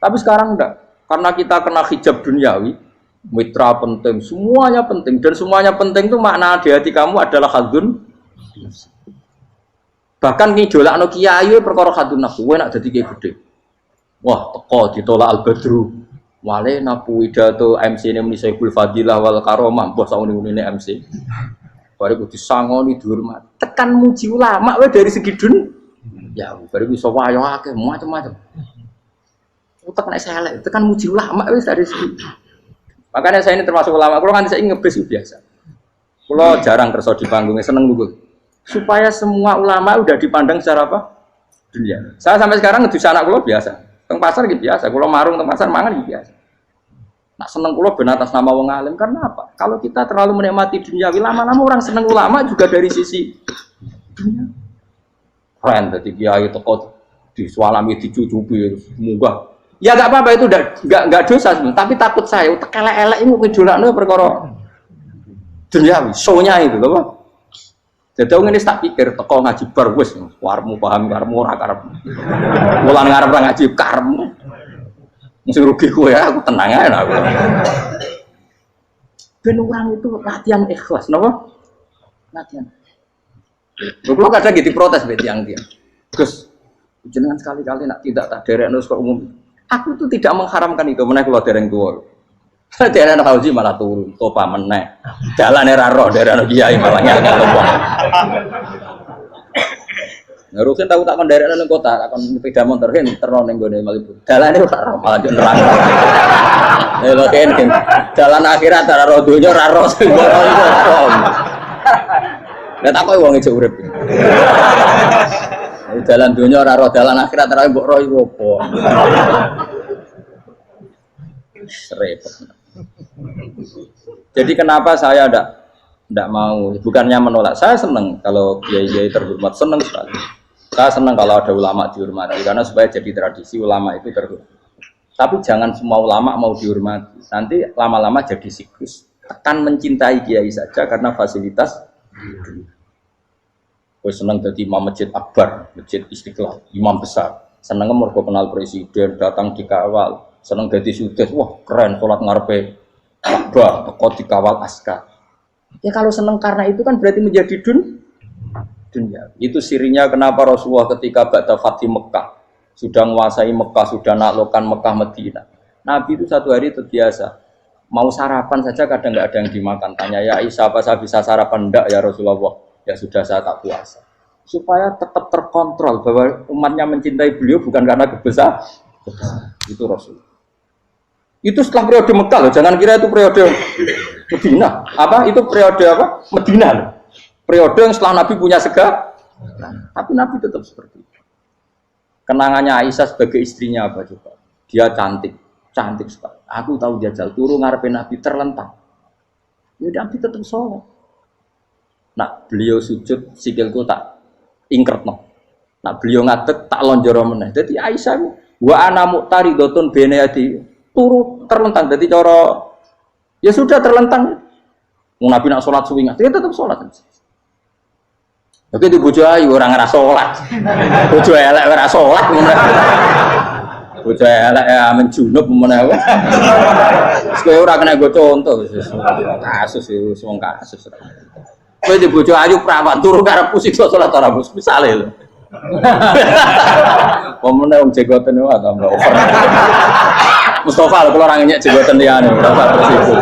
Tapi sekarang enggak, karena kita kena hijab duniawi, mitra penting, semuanya penting dan semuanya penting itu makna di hati kamu adalah hadun. Bahkan ngidolakno kiai perkara hadun nafsu, kowe nak dadi kiai gede. Wah, teko ditolak al-badru. Wale napu pidato MC ini muni Syekhul Fadilah wal Karomah, mbah sauni-unine MC. Bariku disangoni dihormat. Tekan muji ulama wae dari segi ya bariku iso wayo akeh macam-macam. Utek nek elek, tekan muji ulama wis dari segi. Makanya saya ini termasuk ulama, kalau kan saya ngebis biasa. Kalau jarang kerso di panggungnya seneng dulu. Supaya semua ulama udah dipandang secara apa? Dunia. Saya sampai sekarang ngedus anak kula biasa. Teng pasar gitu biasa, kalau marung teng pasar mangan gitu biasa. Nak seneng kulo ben atas nama wong alim karena apa? Kalau kita terlalu menikmati dunia, lama-lama orang seneng ulama juga dari sisi dunia. Keren tadi kiai teko disualami dicucupi munggah. Ya enggak apa-apa itu enggak dosa sebenarnya, tapi takut saya utek elek-elek ini ngidolakno perkara duniawi, show-nya itu loh. Dadi wong ini tak pikir teko ngaji bar wis warmu paham karemu ora karep. Mulan ngarep ra ngaji karemu. Mesti rugi kowe ya, aku tenang ae aku. Ben orang itu latihan ikhlas, napa? Latihan. Kalau kadang gitu protes be tiang-tiang. Gus, jenengan sekali-kali nak tidak tak derekno kok umum. Aku tuh tidak mengharamkan itu, meneh kula dereng tuwa. Dereng haji malah turun, topa meneh. Dalane ra roh dereng kiai malah ngel-ngel wong. Ngurusin tahu tak kon derekno ning kota, tak kon sepeda motor hen terno ning gone Malibu. Dalane ora roh malah yo nerang. Lha kan dalan akhirat ora roh donya ora roh sing ora iku. Lah tak kowe wong ijo urip. Dalan donya ora roh dalan akhirat ora mbok roh iku apa. Repot. Jadi kenapa saya tidak mau, bukannya menolak, saya senang kalau kiai-kiai terhormat, senang sekali. Saya senang kalau ada ulama dihormati, karena supaya jadi tradisi ulama itu terhormat. Tapi jangan semua ulama mau dihormati, nanti lama-lama jadi siklus. Tekan mencintai kiai saja karena fasilitas. Gue senang jadi imam masjid akbar, masjid Istiqlal, imam besar. Senang mergo kenal presiden, datang dikawal. Senang jadi sudes, wah keren, sholat ngarepe Ka'bah, teko dikawal askar. Ya kalau senang karena itu kan berarti menjadi dunia. Itu sirinya kenapa Rasulullah ketika ba'da Fathi Mekah sudah menguasai Mekah, sudah naklukkan Mekah Madinah. Nabi itu satu hari terbiasa mau sarapan saja kadang nggak ada yang dimakan. Tanya ya Aisyah, apa saya bisa sarapan? Enggak ya Rasulullah. Ya sudah saya tak puasa. Supaya tetap terkontrol bahwa umatnya mencintai beliau bukan karena kebesaran. Itu Rasul. Itu setelah periode Mekah loh, jangan kira itu periode Medina. Apa? Itu periode apa? Medina loh. Periode yang setelah Nabi punya segala. Tapi Nabi tetap seperti itu. Kenangannya Aisyah sebagai istrinya apa coba? Dia cantik sekali. Aku tahu jajal turun ngarepin Nabi terlentang. Ya Nabi tetap sholat. Nah, beliau sujud sikilku tak ingkretno. Nah, beliau ngadeg tak lonjoro meneh. Jadi Aisyah wa ana muqtaridotun bene adi turu terlentang. Jadi cara ya sudah terlentang. Nabi nak sholat suwingat, dia tetap sholat. Oke di bojo ayu orang ngerasa sholat. Bojo elek ora sholat. Bojo elek ya menjunub menawa. Kowe ora kena go contoh kasus itu wong kasus. Kowe di bojo ayu prawan turu karep pusing sholat ora bos misale lho. Pemene wong jegoten wae tambah over. Mustafa kalau orang nyek jegoten liyane ora terus itu.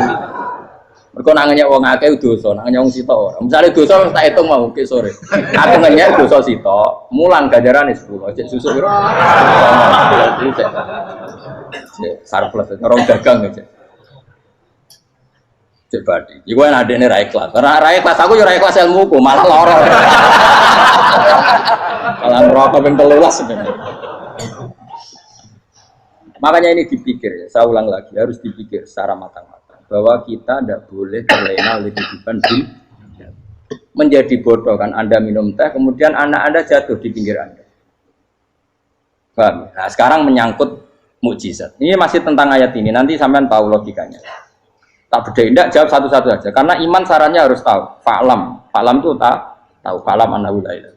Mergo nang nyek wong akeh dosa, nang nyek wong sitok ora. Misale dosa tak hitung mau ke sore. Aku nyek dosa sitok, mulang ganjarane 10. Cek susuk piro? Cek surplus orang dagang cek. Cek badi. Iku ana adene ra ikhlas. Ra ikhlas aku yo ra ikhlas ilmuku, malah lara. Malah rokok ping 13 sebenarnya. Makanya ini dipikir ya, saya ulang lagi, harus dipikir secara matang-matang bahwa kita tidak boleh terlena oleh kehidupan dunia. Menjadi bodoh kan Anda minum teh, kemudian anak Anda jatuh di pinggir Anda. Paham? Nah, sekarang menyangkut mukjizat. Ini masih tentang ayat ini, nanti sampean tahu logikanya. Tak bedain, tidak jawab satu-satu aja. Karena iman sarannya harus tahu. Fa'lam itu tahu. Fa'lam annahu la ilaha.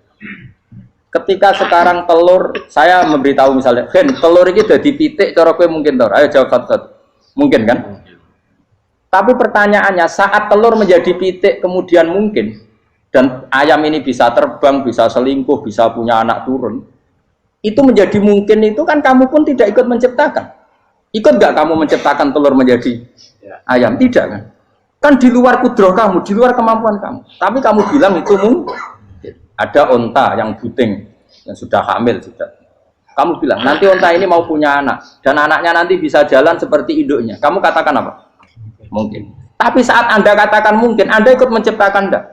Ketika sekarang telur, saya memberitahu misalnya, Gen, telur ini udah dipitik, cara kowe mungkin tor. Ayo jawab satu-satu. Mungkin kan? Tapi pertanyaannya, saat telur menjadi pitik kemudian mungkin, dan ayam ini bisa terbang, bisa selingkuh, bisa punya anak turun, itu menjadi mungkin itu kan kamu pun tidak ikut menciptakan. Ikut nggak kamu menciptakan telur menjadi ayam? Tidak kan? Kan di luar kudroh kamu, di luar kemampuan kamu. Tapi kamu bilang itu mungkin. Ada onta yang buting, yang sudah hamil sudah. Kamu bilang nanti onta ini mau punya anak dan anaknya nanti bisa jalan seperti induknya. Kamu katakan apa? Mungkin. Tapi saat Anda katakan mungkin, Anda ikut menciptakan enggak?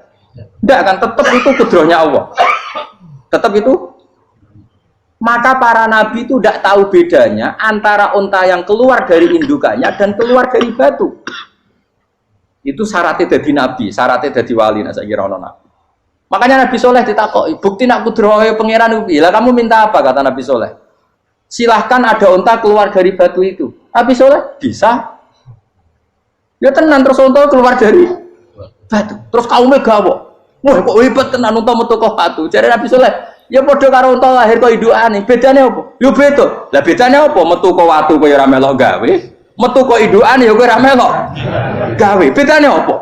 Enggak kan? Tetap itu kudrohnya Allah. Tetap itu. Maka para nabi itu tidak tahu bedanya antara onta yang keluar dari indukannya dan keluar dari batu. Itu syaratnya jadi nabi, syaratnya jadi wali. Nah, saya kira nabi. Makanya Nabi Soleh ditakoki, bukti nak kudroh pangeran ubi. Lah kamu minta apa kata Nabi Soleh? Silahkan ada unta keluar dari batu itu. Nabi Soleh bisa. Ya tenan terus unta keluar dari batu. Terus kaumnya gawo. Wah kok hebat tenan unta metu kok watu. Jare Nabi Saleh, ya padha karo unta lahir kok indukane. Bedane apa? Yo beda. Lah bedane apa? Metu kok watu kowe ora melok gawe, metu kok indukane ya kowe ora melok gawe. Bedane apa?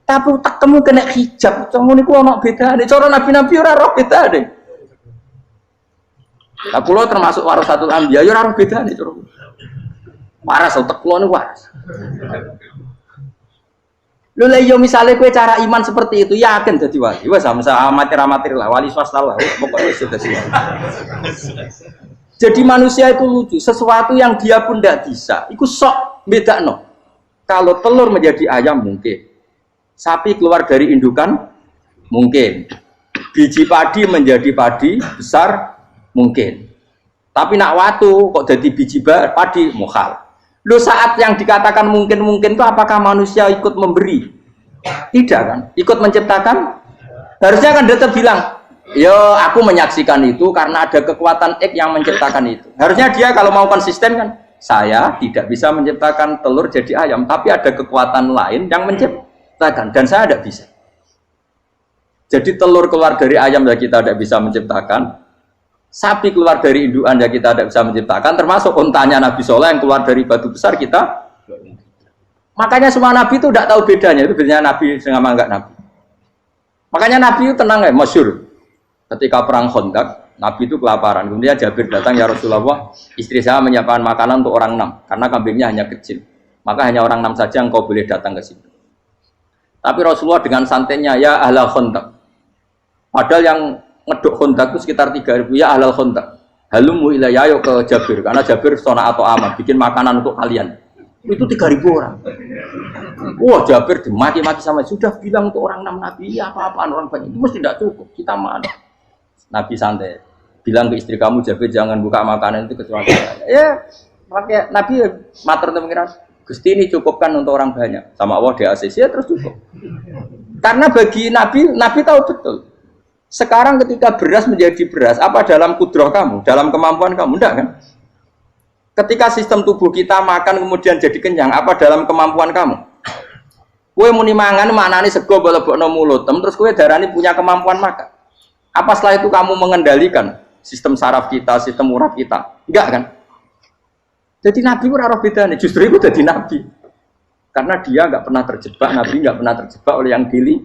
Tapi utekmu kena hijab, ngono niku ana bedane. Cara nabi-nabi ora roh bedane. Lah kula termasuk warasatul anbiya ya ora roh bedane cara. Waras utek kula niku waras. Lho lah yo misale kowe cara iman seperti itu yakin dadi wali. Wes sama amatir-amatir lah wali swasta lah pokoknya sudah siap. Jadi manusia itu lucu, sesuatu yang dia pun tidak bisa. Iku sok bedakno. Kalau telur menjadi ayam mungkin. Sapi keluar dari indukan mungkin. Biji padi menjadi padi besar mungkin. Tapi nak watu kok jadi biji padi mukhal. Lo saat yang dikatakan mungkin-mungkin itu apakah manusia ikut memberi? Tidak kan? Ikut menciptakan? Harusnya kan dia bilang, yo aku menyaksikan itu karena ada kekuatan X yang menciptakan itu. Harusnya dia kalau mau konsisten kan, saya tidak bisa menciptakan telur jadi ayam, tapi ada kekuatan lain yang menciptakan dan saya tidak bisa. Jadi telur keluar dari ayam ya kita tidak bisa menciptakan. Sapi keluar dari indukan ya kita tidak bisa menciptakan, termasuk untanya Nabi Soleh yang keluar dari batu besar kita. Makanya semua Nabi itu tidak tahu bedanya, itu bedanya Nabi sama enggak Nabi. Makanya Nabi itu tenang ya, masyhur. Ketika perang Khandaq, Nabi itu kelaparan. Kemudian Jabir datang, ya Rasulullah, istri saya menyiapkan makanan untuk orang 6, karena kambingnya hanya kecil. Maka hanya orang 6 saja yang kau boleh datang ke situ. Tapi Rasulullah dengan santainya, ya ahlal Khandaq. Padahal yang ngeduk Khandaq itu sekitar 3.000, ya ahlal Khandaq. Halumu ilayya, ayo ke Jabir, karena Jabir sona atau aman, bikin makanan untuk kalian. Itu 3.000 orang. Wah, Jabir dimaki-maki sama, sudah bilang untuk orang 6 Nabi, ya apa-apaan orang banyak, itu mesti tidak cukup, kita mana. Nabi santai, bilang ke istri kamu, Jabir jangan buka makanan itu kecuali saya. Ya, pakai Nabi matur untuk pengiran, Gusti ini cukupkan untuk orang banyak, sama Allah di ACC ya terus cukup. Karena bagi Nabi, Nabi tahu betul. Sekarang ketika beras menjadi beras, apa dalam kudrah kamu, dalam kemampuan kamu, enggak kan? Ketika sistem tubuh kita makan kemudian jadi kenyang, apa dalam kemampuan kamu? Kue muni mangan maknane sego balebokno mulut, terus kue darani punya kemampuan makan. Apa setelah itu kamu mengendalikan sistem saraf kita, sistem urat kita? Enggak kan? Jadi Nabi ora roh bedane, justru itu jadi Nabi. Karena dia enggak pernah terjebak, Nabi enggak pernah terjebak oleh yang dili.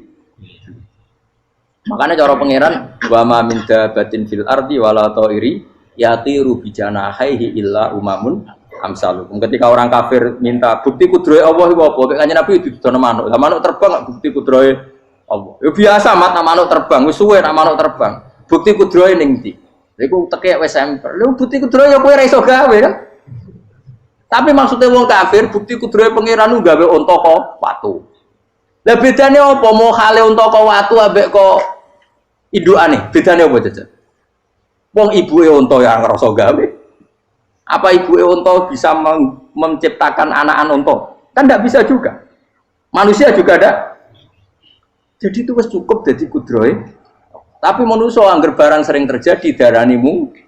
Makanya cara pangeran wa ma min dabatin fil ardi wala ta'iri yatiru bijanahihi illa umamun amsalukum. Ketika orang kafir minta bukti kudrohe Allah iku apa? Kayaknya Nabi didono manuk. Lah manuk terbang bukti kudrohe Allah. Ya biasa mat manuk terbang, wis suwe nak manuk terbang. Bukti kudrohe ning ndi? Iku teke wis sampel. Lho bukti kudrohe ya kowe ora iso gawe kan? Tapi maksudnya wong kafir bukti kudrohe pangeran ku gawe unta kok watu. Lah bedane apa mau khale unta kok watu ambek kok indukane? Bedane apa jajan? Wong ibuke unta ya ngrasa gawe. Apa ibuke unta bisa menciptakan anak-anak unta? Kan tidak bisa juga. Manusia juga ada. Jadi itu wis cukup dadi kudrohe. Tapi manusia angger barang sering terjadi darani mungkin.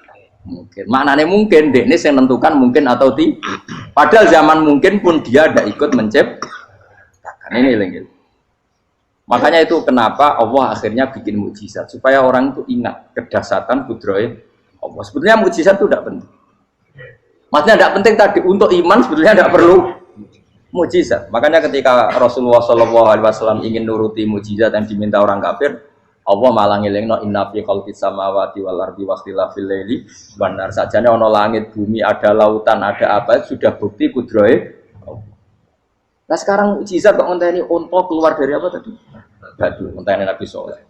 Maknane mungkin dekne sing nentukan mungkin atau tidak. Padahal zaman mungkin pun dia ada ikut menciptakan. Ini lagi. Makanya itu kenapa Allah akhirnya bikin mukjizat supaya orang itu ingat kedahsyatan kudrohe Allah. Sebetulnya mukjizat itu tidak penting. Maksudnya tidak penting tadi untuk iman sebetulnya tidak perlu mukjizat. Makanya ketika Rasulullah SAW ingin nuruti mukjizat yang diminta orang kafir, Allah malah ngelingno inna fi khalqis samawati wal ardi wa ikhtilafil laili wan nar. Sajane ana langit, bumi, ada lautan, ada apa sudah bukti kudrohe. Nah sekarang mukjizat kok ngenteni unta keluar dari apa tadi? Batu, ngenteni Nabi Soleh.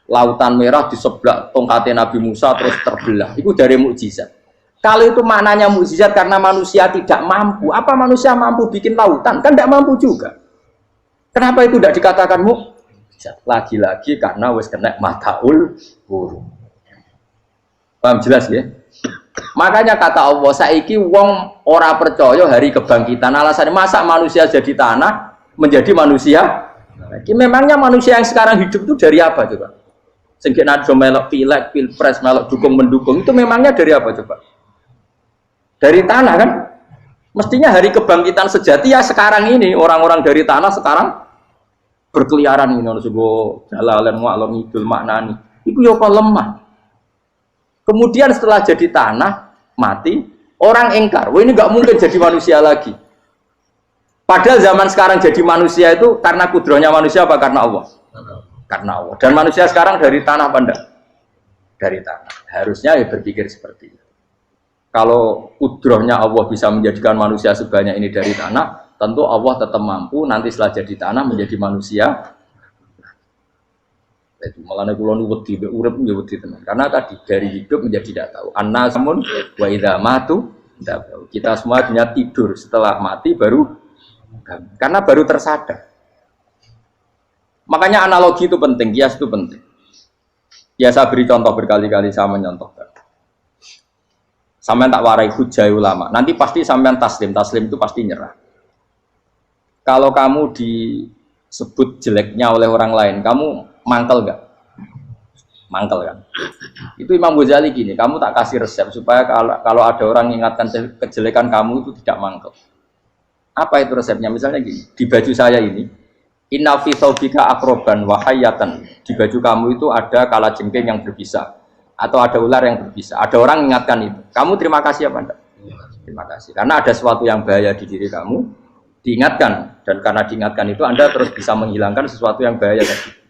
Lautan merah di sebelah tongkatnya Nabi Musa terus terbelah. Itu dari mukjizat. Kalau itu maknanya mukjizat karena manusia tidak mampu, apa manusia mampu bikin lautan? Kan tidak mampu juga. Kenapa itu tidak dikatakan mukjizat? Lagi-lagi karena wis kena mataul burung. Paham jelas ya? Makanya kata Allah, saiki wong ora percaya hari kebangkitan. Alasannya masa manusia jadi tanah menjadi manusia? Memangnya manusia yang sekarang hidup itu dari apa coba? Sehingga nado melok pilek, pilpres, melok dukung mendukung itu memangnya dari apa coba? Dari tanah kan? Mestinya hari kebangkitan sejati ya sekarang ini orang-orang dari tanah sekarang berkeliaran ini ono sego jalalan ngalor ngidul maknani. Iku yo kok lemah. Kemudian setelah jadi tanah mati, orang ingkar, wah ini nggak mungkin jadi manusia lagi. Padahal zaman sekarang jadi manusia itu karena kudrohnya manusia apa karena Allah? Karena Allah. Dan manusia sekarang dari tanah apa enggak? Dari tanah. Harusnya ya berpikir seperti itu. Kalau kudrohnya Allah bisa menjadikan manusia sebanyak ini dari tanah, tentu Allah tetap mampu nanti setelah jadi tanah menjadi manusia. Itu malah kula nu wedi urip ya wedi tenan. Karena tadi dari hidup menjadi tidak tahu. Annasamun wa idza matu tahu. Kita semua hanya tidur, setelah mati baru karena baru tersadar. Makanya analogi itu penting, kias itu penting. Ya saya beri contoh berkali-kali, saya menyontohkan. Sampean tak warai hujah ulama. Nanti pasti sampean taslim itu pasti nyerah. Kalau kamu disebut jeleknya oleh orang lain, kamu mangkel nggak? Mangkel kan? Itu Imam Ghazali gini, kamu tak kasih resep supaya kalau ada orang mengingatkan kejelekan kamu itu tidak mangkel. Apa itu resepnya? Misalnya gini, di baju saya ini, inna fi thawbika akroban wa hayatan. Di baju kamu itu ada kalajengking yang berbisa atau ada ular yang berbisa. Ada orang mengingatkan itu. Kamu terima kasih apa enggak? Terima kasih. Karena ada sesuatu yang bahaya di diri kamu, diingatkan, dan karena diingatkan itu Anda terus bisa menghilangkan sesuatu yang bahaya tadi.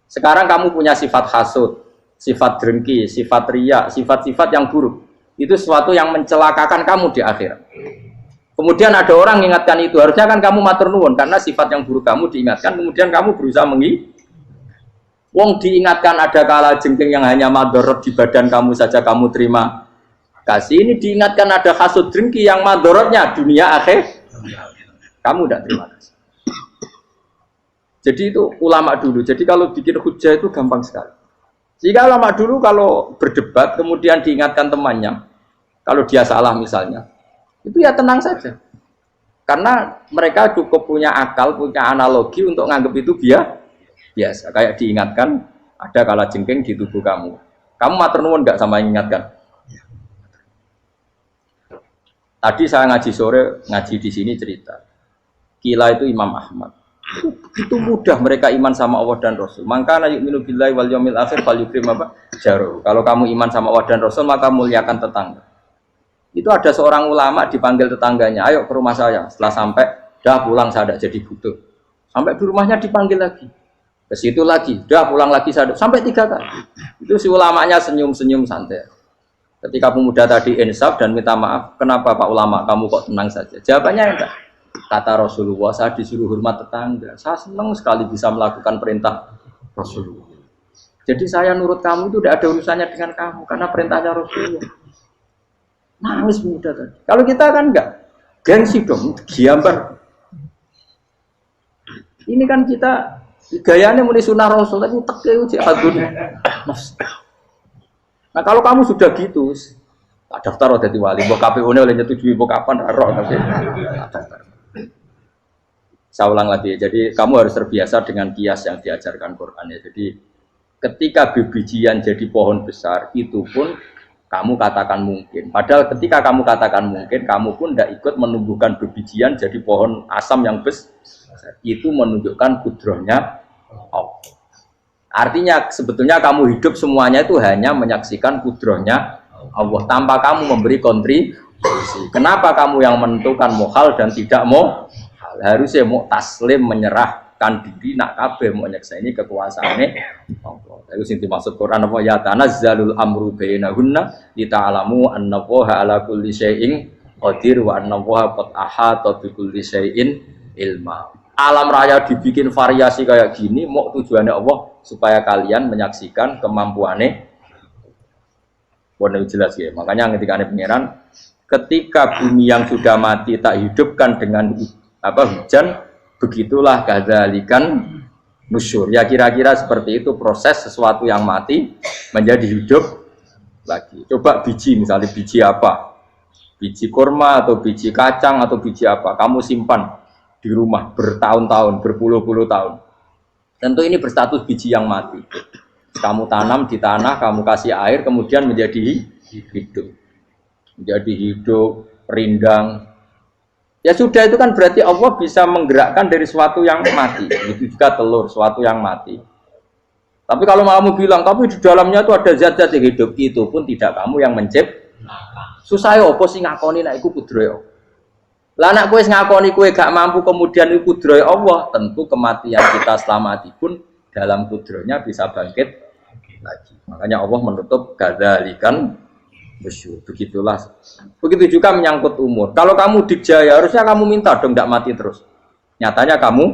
Sekarang kamu punya sifat hasud, sifat dengki, sifat riya, sifat-sifat yang buruk. Itu sesuatu yang mencelakakan kamu di akhirat. Kemudian ada orang mengingatkan itu, harusnya kan kamu matur nuwun karena sifat yang buruk kamu diingatkan, kemudian kamu berusaha wong diingatkan ada kalajengking yang hanya madorot di badan kamu saja kamu terima kasih. Ini diingatkan ada hasud dengki yang madorotnya dunia akhir, kamu tidak terima kasih. Jadi itu ulama dulu. Jadi kalau bikin hujah itu gampang sekali. Jika ulama dulu kalau berdebat kemudian diingatkan temannya, kalau dia salah misalnya, itu ya tenang saja. Karena mereka cukup punya akal, punya analogi untuk nganggap itu biasa. Kayak diingatkan ada kalajengking di tubuh kamu. Kamu matur nuwun enggak sama yang ingatkan? Tadi saya ngaji sore, ngaji di sini cerita. Kila itu Imam Ahmad. Itu mudah mereka iman sama Allah dan Rasul. Maka la yu'minu billahi wal yaumil akhir falyukrim apa? Jaru. Kalau kamu iman sama Allah dan Rasul maka muliakan tetangga. Itu ada seorang ulama dipanggil tetangganya, ayo ke rumah saya. Setelah sampai, dah pulang saya tidak jadi butuh. Sampai di rumahnya dipanggil lagi. Ke situ lagi, dah pulang lagi saya sampai 3 kali. Itu si ulamanya senyum-senyum santai. Ketika pemuda tadi insaf dan minta maaf, kenapa Pak Ulama kamu kok tenang saja? Jawabannya enggak. Kata Rasulullah, saya disuruh hormat tetangga. Saya senang sekali bisa melakukan perintah Rasulullah. Jadi saya nurut kamu itu tidak ada urusannya dengan kamu, karena perintahnya Rasulullah. Nangis muda tadi. Kalau kita kan enggak, gengsi dong, giambar. Ini kan kita gayanya muni sunah Rasul, tapi teke jihadun. Nah kalau kamu sudah gitu, tak daftar jadi wali, mbok KPU-ne oleh nyetujui mbok kapan roh tapi daftar. Saya ulang lagi, jadi kamu harus terbiasa dengan kias yang diajarkan Quran ya. Jadi ketika bibijian jadi pohon besar, itu pun kamu katakan mungkin. Padahal ketika kamu katakan mungkin, kamu pun tidak ikut menumbuhkan bibijian jadi pohon asam yang besar. Itu menunjukkan kudrohnya Allah. Artinya sebetulnya kamu hidup semuanya itu hanya menyaksikan kudrohnya Allah tanpa kamu memberi kontribusi. Kenapa kamu yang menentukan mohal dan tidak mau? Harusnya mau taslim menyerahkan diri nak kabeh mau nyekseni kekuasaane Allah. Itu sing dimaksud Quran apa ya tanazzalul amru bainahunna lita'lamu annallaha ala kulli syai'in qadir wa annallaha qad ahata bi kulli syai'in ilma. Alam raya dibikin variasi kayak gini mau tujuannya Allah supaya kalian menyaksikan kemampuannya. Boleh jelas ya. Makanya ketika ada pangeran, ketika bumi yang sudah mati tak hidupkan dengan hujan, begitulah kadzalikan nusyur. Ya kira-kira seperti itu proses sesuatu yang mati menjadi hidup lagi. Coba biji, misalnya biji apa? Biji kurma atau biji kacang atau biji apa? Kamu simpan di rumah bertahun-tahun, berpuluh-puluh tahun. Tentu ini berstatus biji yang mati. Kamu tanam di tanah, kamu kasih air, kemudian menjadi hidup. Menjadi hidup, rindang. Ya sudah, itu kan berarti Allah bisa menggerakkan dari sesuatu yang mati. Itu juga telur, sesuatu yang mati. Tapi kalau kamu bilang, tapi di dalamnya itu ada zat-zat yang hidup, itu pun tidak kamu yang susah ya, apa sih ngakoni nak iku kudrohe Allah. Lah anak kowe ngakoni kowe gak mampu kemudian iku kudrohe Allah, tentu kematian kita setelah mati pun dalam kudrohnya bisa bangkit lagi. Makanya Allah menutup gadzalikan bersyukur. Begitulah. Begitu juga menyangkut umur. Kalau kamu dijaya, harusnya kamu minta dong tidak mati terus. Nyatanya kamu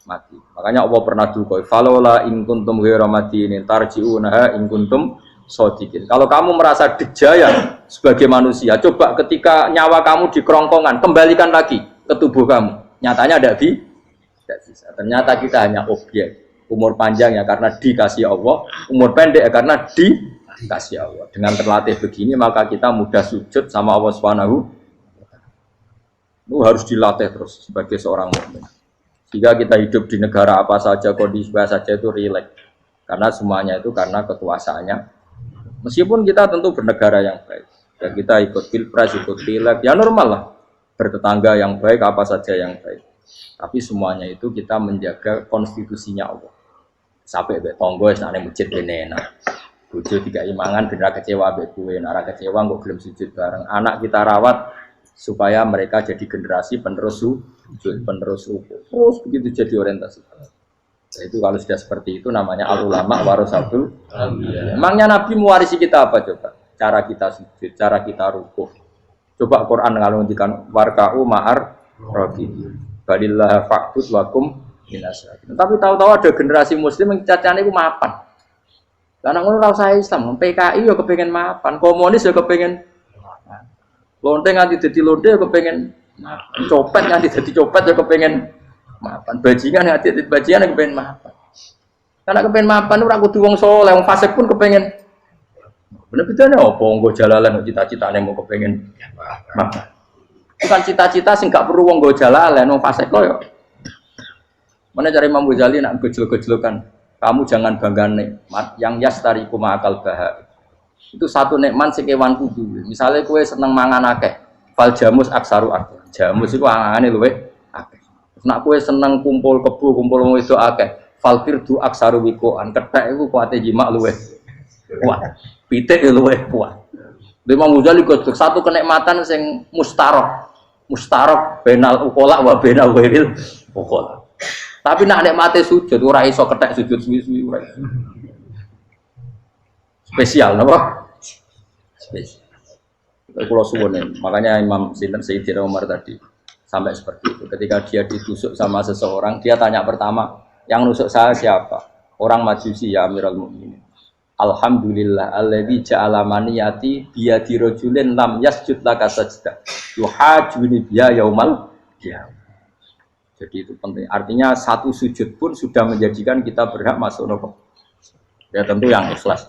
mati. Makanya Allah pernah dukoi. Falola in kuntum ghairu madinin tarji'unaha in kuntum shodiqin. Kalau kamu merasa dijaya sebagai manusia, coba ketika nyawa kamu di kerongkongan, kembalikan lagi ke tubuh kamu. Nyatanya tidak bisa. Ternyata kita hanya objek. Umur panjang ya karena dikasih Allah, umur pendek ya karena dikasih Allah. Dengan terlatih begini maka kita mudah sujud sama Allah Subhanahu. Itu harus dilatih terus sebagai seorang mukmin. Jika kita hidup di negara apa saja, kondisi apa saja itu rileks. Karena semuanya itu karena kekuasaannya. Meskipun kita tentu bernegara yang baik. Ya kita ikut pilpres, ikut pileg, ya normal lah. Bertetangga yang baik, apa saja yang baik. Tapi semuanya itu kita menjaga konstitusinya Allah. Sampai betonggo wis nang masjid kene enak. Bojo tiga imangan bener kecewa mbek kowe, nek kecewa kok gelem sujud bareng. Anak kita rawat supaya mereka jadi generasi penerus sujud, penerus rukuk. Terus begitu jadi orientasi. Nah, itu kalau sudah seperti itu namanya al-ulama warasatul anbiya. Emangnya Nabi mewarisi kita apa coba? Cara kita sujud, cara kita rukuk. Coba Quran kalau ngendikan warka'u ma'ar rakiin. Balillah fa'bud wakum minasyakirin. Tapi tahu-tahu ada generasi muslim yang cacane iku mapan. Lah nek ngono ora usah Islam, PKI yo kepengin mapan, komunis yo kepengin mapan. Lonte nganti dadi lonte yo kepengin mapan. Copet nganti dadi copet yo kepengin mapan. Bajingan nganti dadi bajingan yo kepengin mapan. Karena kepengin mapan ora kudu wong saleh, wong fasik pun kepengin. Bener bedane apa nggo jalalan cita-citane mau kepengin mapan. Bukan cita-cita sing gak perlu wong nggo jalalan, wong fasik kok yo. Mana cari Imam Ghazali nak gejol-gejolkan, kamu jangan bangga nikmat yang yastariku ma'akal bahar. Itu satu nikmat sing kewan kudu. Misalnya kue seneng mangan akeh, fal jamus aksaru akeh. Jamus itu angane luwih akeh. Nak kue seneng kumpul kebo, kumpul wong itu akeh, fal firdu aksaru wikoan. Kethek iku kuwate jimak luwih kuat. Pitik luwih kuat. Imam Ghazali gojok satu kenikmatan sing mustarok. Mustarok benal ukola wa benal wiril ukola. Tapi nak nikmate sujud ora iso kethek sujud suwi-suwi ora. Spesial napa? Spesial. Kalau suwun makanya Imam Sinten Sayyidina Umar tadi sampai seperti itu. Ketika dia ditusuk sama seseorang, dia tanya pertama, yang nusuk saya siapa? Orang Majusi ya Amirul Mukminin. Alhamdulillah alladzi ja'ala maniyati biyadi rajulin lam yasjud laka sajdah. Yuhajuni biya yaumal qiyamah. Jadi itu penting. Artinya satu sujud pun sudah menjadikan kita berhak masuk neraka. Ya tentu yang ikhlas.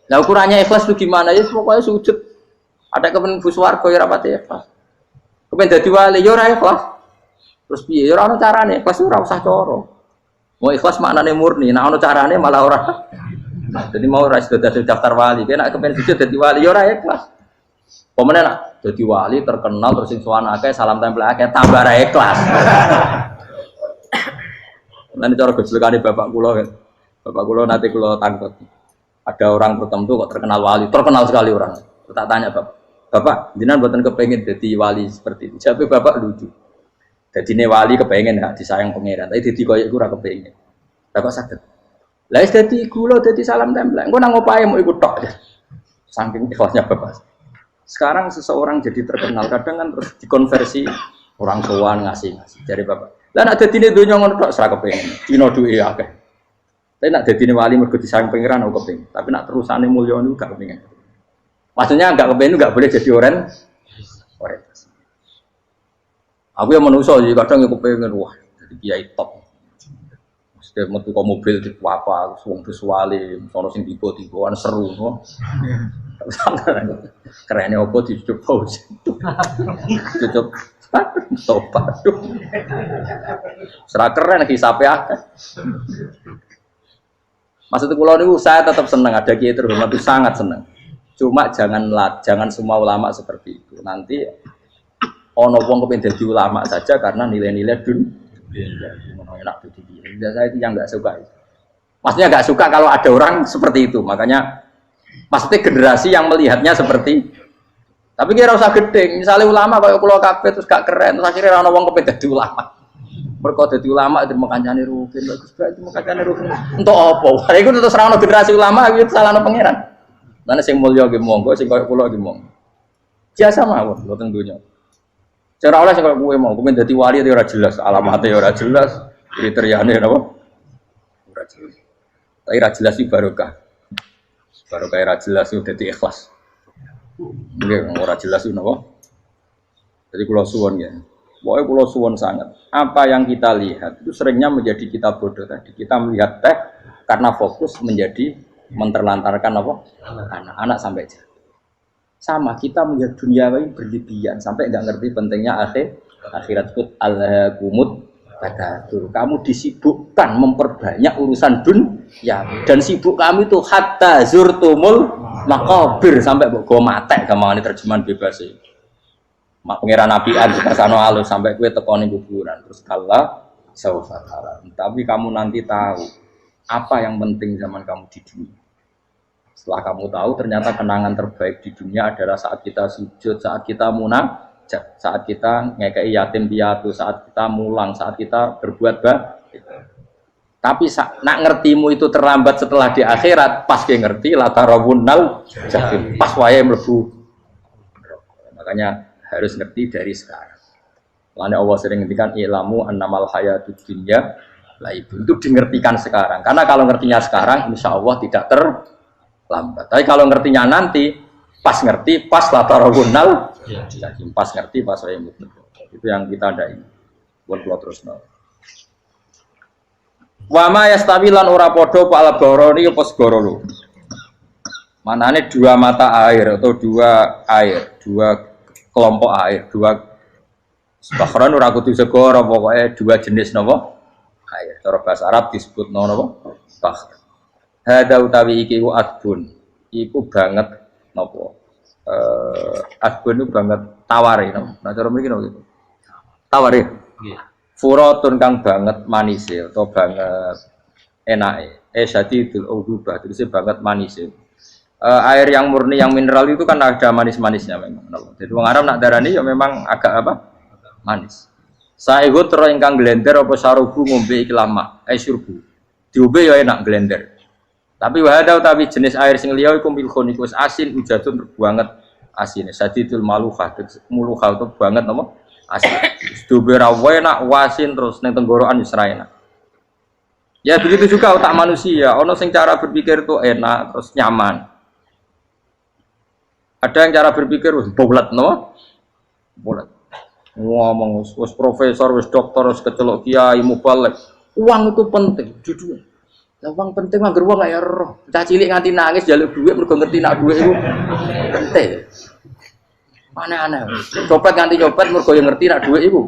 Nah ukurannya ikhlas itu gimana? Ya pokoknya sujud. Ada kepen buswarga ya rapati ikhlas. Kepen dadi wali ya ora ikhlas. Terus piye? Ya ora ono carane. Ikhlas ora usah cara. Mau ikhlas maknane murni. Nah ono carane malah ora. Jadi mau ora sudah daftar wali. Nek kepen sujud dadi wali ya ora ikhlas. Pemene nak dadi wali terkenal terus sing sowan akeh salam tempel akeh tambah ra ikhlas. Nanti cara gejolakane bapak kula kan. Bapak kula nanti kula tangkep. Ada orang tertentu kok terkenal wali, terkenal sekali orang. Tak tanya bapak, jenengan mboten kepengin dadi wali seperti itu. Jawabe bapak lucu. Dadine wali kepengin hak disayang pangeran, tapi dadi koyo iku ora kepengin. Bapak saged. Lah wis dadi kula dadi salam tempel. Engko nang opahe mau ikut tok. Saking ikhlasnya bapak. Sekarang seseorang jadi terkenal kadang kan terus dikonversi orang sowan ngasih dari bapak. Lah nek dadine donya ngono tok ora kepengin. Dina duwe akeh. Tapi nek dadine wali mergo disayang pangeran aku kepengin. Tapi nek terusane mulya niku gak kepengin. Maksudnya enggak kepengin enggak boleh jadi orientasi. Aku yang manusa jadi kadang aku kepengin wah jadi kiai top. Setiap metu ke mobil di apa wong visuale sono sing tiba-tibaan seru no. Kerene opo dicucuk pause. Cucuk topat. Serah keren hisabe akeh. Maksud kula niku saya tetap senang ada kiai terhormat itu sangat senang. Cuma jangan semua ulama seperti itu. Nanti ono wong kepengen dadi ulama saja karena nilai-nilai dunia. Enak dadi kiai. Saya itu yang enggak suka. Maksudnya enggak suka kalau ada orang seperti itu. Makanya maksudnya generasi yang melihatnya seperti. Tapi kira usah gede. Misalnya ulama kayak kula kabeh terus gak keren, terus akhirnya ono wong kepengen dadi ulama. Mergo dadi ulama itu mekancane rugen, bagus banget mekancane rugen. Entuk apa? Lah iku terus ra ono generasi ulama iki salahno pangeran. Lan sing mulya nggih monggo, sing koyo kula nggih monggo. Biasa mawon mboten dunya. Cara oleh sing koyo kowe mau, kowe dadi wali ora jelas, alamate ora jelas, kriteriane napa? Ora jelas. Tapi ra jelas iki barokah. Barokah ra jelas itu dadi ikhlas. Nggih, ora jelas itu napa? Jadi kula suwun ya. Pokoke kula suwun sangat. Apa yang kita lihat itu seringnya menjadi kita bodoh tadi. Kita melihat teh karena fokus menjadi menterlantarkan apa? Anak-anak sampai jatuh. Sama kita melihat dunia ini berlebihan sampai nggak ngerti pentingnya akhirat itu alhaqumut takatsur. Kamu disibukkan memperbanyak urusan dunia dan sibuk kami itu hatta zurtumul maqabir sampai go mate gamane terjemahan bebas iki. Pangeran Nabi Kasano alus sampai kue tekoni kuburan terus kala saufa tara. Tapi kamu nanti tahu apa yang penting zaman kamu di dunia. Setelah kamu tahu ternyata kenangan terbaik di dunia adalah saat kita sujud, saat kita munajat, saat kita ngekei yatim piatu, saat kita mulang, saat kita berbuat baik. Tapi nak ngertimu itu terlambat setelah di akhirat, pas ke ngerti latarawunnal jahim, pas wae mlebu. Makanya harus ngerti dari sekarang. Lalu Allah sering ngertikan ilamu annamal hayatud dunya laibun. Itu dingertikan sekarang. Karena kalau ngertinya sekarang, insya Allah tidak terlambat. Tapi kalau ngertinya nanti, pas ngerti, pas latarawunnal jahim, pas ngerti, pas wae mlebu. Itu yang kita ada ini. Buat terus no. Wama yastawilan ora podo pal goroni apa segoro. Manane dua mata air atau dua air, dua kelompok air, dua bahron ora kudu segoro, pokoknya dua jenis napa? Air. Cara bahasa Arab disebut napa? Bahr. Hada utawi iki ku adbun. Iku banget napa? Adbun itu banget tawari napa? Nah cara mriki napa gitu. Tawari. Nggih. Furatun kang banget manis atau banget enake. Syadidul udubah, terus banget manis. Air yang murni yang mineral itu kan ada manis-manisnya memang. Jadi wong Arab nak darani ya memang agak apa? Manis. Saegot ro ingkang glender apa sarubu ngombe iki lama, syurbu. Diombe ya enak glender. Tapi wahada utawi jenis air sing liya iku milkhun iku asin ujatun banget asine. Syadidul maluhah, muluhah itu banget apa? Asin. Duwe ra enak wasin terus ning tenggorokan wis ra enak. Ya begitu juga otak manusia, ono sing cara berpikir itu enak terus nyaman. Ada yang cara berpikir wis bolet no? Bolet. Ngomong wis profesor, wis dokter, wis kecelok kiai mubalek. Uang itu penting, jujur. Ya uang penting anggar wong kaya roh. Cah cilik nganti nangis njaluk dhuwit mergo ngerti nak dhuwit iku penting. Aneh-aneh. Copet nganti copet mergo yo ngerti nak dhuwit iku.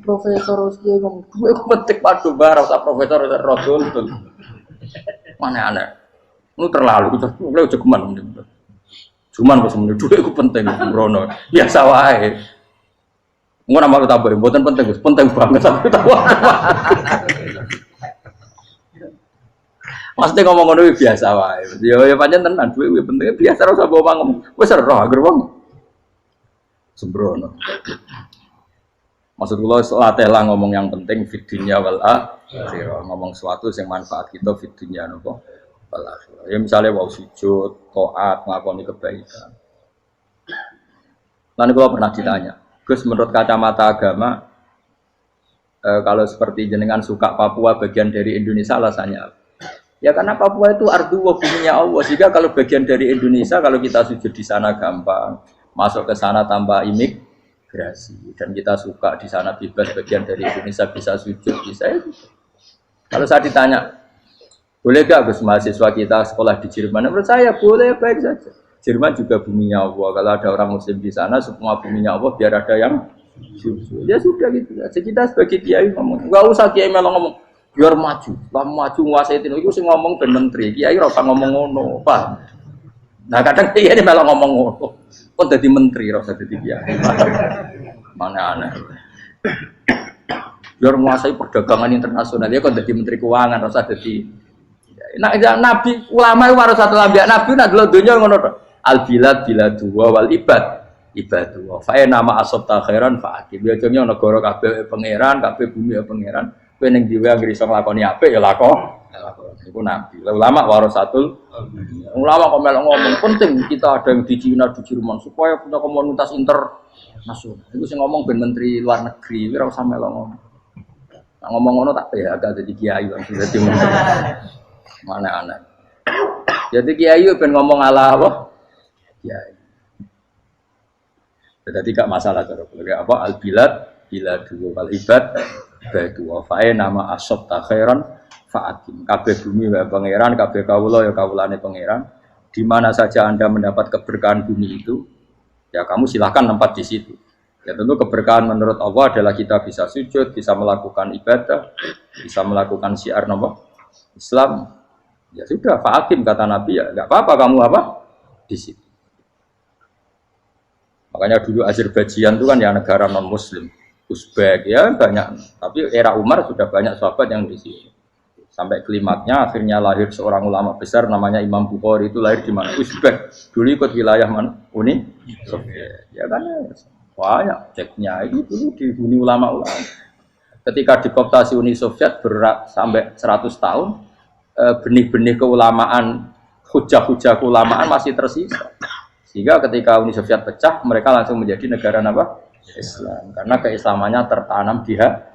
Profesor wis kiai ngomong dhuwit iku penting padha bareng sak profesor rodol. Aneh-aneh. Lu terlalu lu cegeman. Cuman kok semeneh dhuwit iku penting brono. Biasa wae. Ngono malu tambah mboten penting, penting banget sampe tahu. Pasti ngomong ngono biasa wae. Ya pancen tenan dhuwit kuwi penting biasa ora usah bawa ngomong. Wis roh agar wong sembrono. Maksud kula latih lah ngomong yang penting fid dunya wal akhirah. Ngomong sesuatu yang manfaat kita fid dunya napa wal akhirah. Ya misalnya wau sujud, taat, ngakoni kebaikan. Lan kula pernah ditanya, Gus menurut kacamata agama kalau seperti jenengan suka Papua bagian dari Indonesia alasannya apa? Ya karena Papua itu ardu wa buminya Allah. Jika kalau bagian dari Indonesia kalau kita sujud di sana gampang. Masuk ke sana tanpa imigrasi dan kita suka di sana bebas bagian dari Indonesia bisa sujud bisa itu. Kalau saya ditanya boleh gak Gus mahasiswa kita sekolah di Jerman? Menurut saya boleh baik saja. Jerman juga buminya Allah. Kalau ada orang Muslim di sana semua buminya Allah biar ada yang sujud. Ya sudah gitu saja. Kita sebagai kiai ngomong nggak usah kiai malah ngomong biar maju, lah maju nguasai itu sih ngomong ben menteri kiai ora usah ngomong ngono, Pak. Nah kadang dia ini malah ngomong ngono. Kok jadi menteri rasa jadi kiai. Mana aneh. Biar menguasai perdagangan internasional dia kok jadi menteri keuangan rasa jadi. Nah nabi ulama itu harus satu nabi nak dulu dunia ngono to. Al bilad biladu wal ibad ibadu. Fa nama asabta khairan fa ati. Biasanya negara kabeh pangeran, kabeh bumi pangeran. Kowe ning dhewe anggere iso nglakoni apik ya lakon. Iku nabi. Ulama warasatul ulama kok melok ngomong penting kita ada yang di Cina di Jerman supaya punya komunitas internasional. Itu sing ngomong ben menteri luar negeri ora usah melok ngomong. Nah, ngomong ngono tak ya agak jadi kiai langsung jadi menteri. Mana aneh. Jadi kiai ben ngomong ala apa? Kiai. Jadi gak masalah cara apa al bilad biladu wal ibad baitu wa fa nama asabta khairan fa'atim. Kabeh bumi wae pangeran, kabeh kawula ya kawulane pangeran. Di mana saja Anda mendapat keberkahan bumi itu, ya kamu silahkan tempat di situ. Ya tentu keberkahan menurut Allah adalah kita bisa sujud, bisa melakukan ibadah, bisa melakukan syiar nama Islam. Ya sudah, fa'atim kata Nabi ya, enggak apa-apa kamu apa di situ. Makanya dulu Azerbaijan itu kan ya negara non Muslim, Uzbek ya banyak. Tapi era Umar sudah banyak sahabat yang di situ. Sampai klimaknya akhirnya lahir seorang ulama besar namanya Imam Bukhari, itu lahir di mana? Uzbek. Dulu ikut wilayah mana? Uni Soviet. Ya kan banyak ceknya itu dulu dihuni ulama-ulama. Ketika dikooptasi Uni Soviet berat sampai 100 tahun, benih-benih keulamaan, hujah-hujah keulamaan masih tersisa. Sehingga ketika Uni Soviet pecah, mereka langsung menjadi negara apa? Islam. Karena keislamannya tertanam di hati.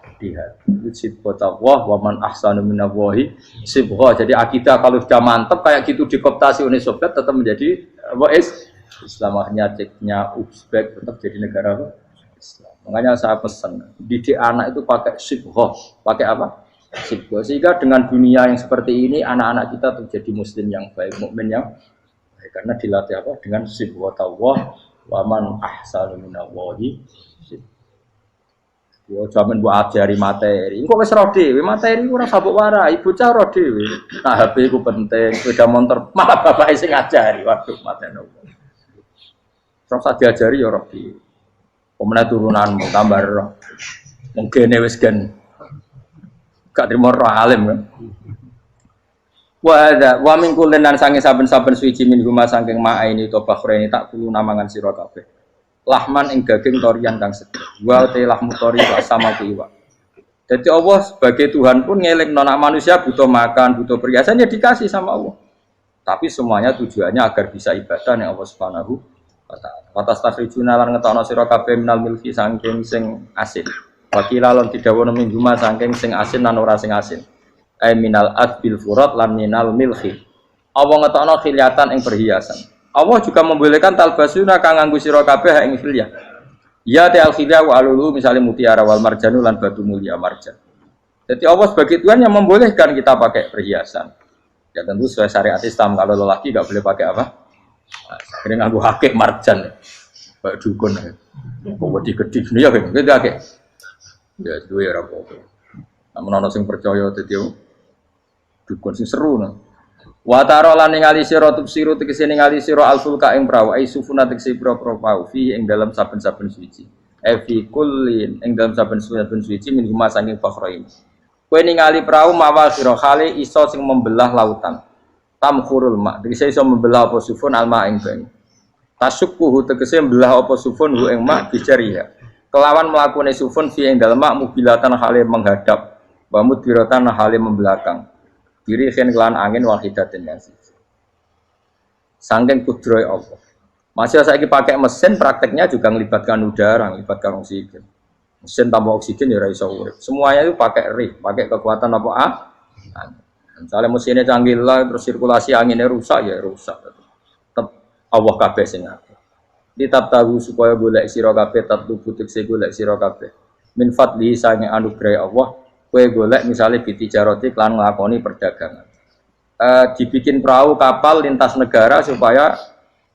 Sibghatullah wa man ahsanu minallahi sibghah. Jadi akidah kalau sudah mantap kayak gitu dikooptasi Uni Soviet tetap menjadi apa Islam. Akhirnya ceknya Uzbek tetap jadi negara apa? Islam. Makanya saya pesan didik anak itu pakai sibghah. Pakai apa? Sibghah. Sehingga dengan dunia yang seperti ini anak-anak kita terjadi muslim yang baik, mukmin yang baik karena dilatih apa? Dengan sibghatullah wa man ahsanu minallahi sibghah. Yo jaman buat ajari materi. Engko wis ro dhewe, materi ora sabuk warai, bocah ro dhewe. Nah, HP ku penting, sepeda motor malah bapake sing ngajari. Waduh, mateni. Terus diajari yo ro dhewe. Pemene turunanmu tambah ro. Mungkin wis gen gak trimo ro alim kan. Wa min kullin lan sange saben-saben suci min huma saking ma'aini to bakhreni tak kulo namangan sira kabeh. Lahman ing daging torian kang seger. Wa te lahmu tori wa sama iwa. Jadi Allah sebagai Tuhan pun ngelingno nek manusia butuh makan, butuh perhiasan ya dikasih sama Allah. Tapi semuanya tujuannya agar bisa ibadah ning Allah Subhanahu wa taala. Wa tastakhrijuna lan ngetokno sira kabeh minal milki saking sing asin. Wa kilalon didhawuhna mingguma saking sing asin lan ora sing asin. Ai minal adbil furat lan minal milki. Allah ngetokno khiliatan ing perhiasan. Allah juga membolehkan talbasuna kang nganggo sira kabeh ing khilyah. Ya ta'al khilyah wa alulu misalnya mutiara wal marjanu lan batu mulia marjan. Jadi Allah sebagai Tuhan yang membolehkan kita pakai perhiasan. Ya tentu sesuai syariat Islam, kalau lelaki enggak boleh pakai apa? Akhirnya nganggo hakik marjan. Kayak dukun. Kok wedi-gedi dunia ya gitu akeh. Ya duwe ora apa-apa. Namun ana sing percaya dadi dukun sing seru nah. Wa taro lan ningali sira tubsiru tegese ningali sira alfulka ing prawu ai sufuna tegese pro-pro pau fi ing dalam saben-saben suci. Fi kullin ing dalam saben-saben suci min huma saking fakhrain. Kowe ningali prawu mawa sira khali iso sing membelah lautan. Tamkhurul ma tegese iso membelah apa sufun alma ing banyu. Tasukkuhu tegese membelah apa sufun hu ing ma bijariha. Kelawan mlakune sufun fi ing dalem mak mubilatan hale menghadap wa mudbiratan hale membelakang. Diri khen kelan angin wahidatin yang siji. Saking kudroy Allah. Masih saiki pakai mesin prakteknya juga melibatkan udara, melibatkan oksigen. Mesin tanpa oksigen ya ora iso urip. Semuanya itu pakai rig, pakai kekuatan apa Misalnya mesinnya canggih lah, terus sirkulasi anginnya rusak ya rusak. Tetap Allah kabeh sing ngatur. Ditab tahu supaya golek sira kabeh tatlu butik se golek sira kabeh. Min fadli sange anugerah Allah. Kue golek misalnya bitijaroti klan ngelakoni perdagangan. Dibikin perahu kapal lintas negara supaya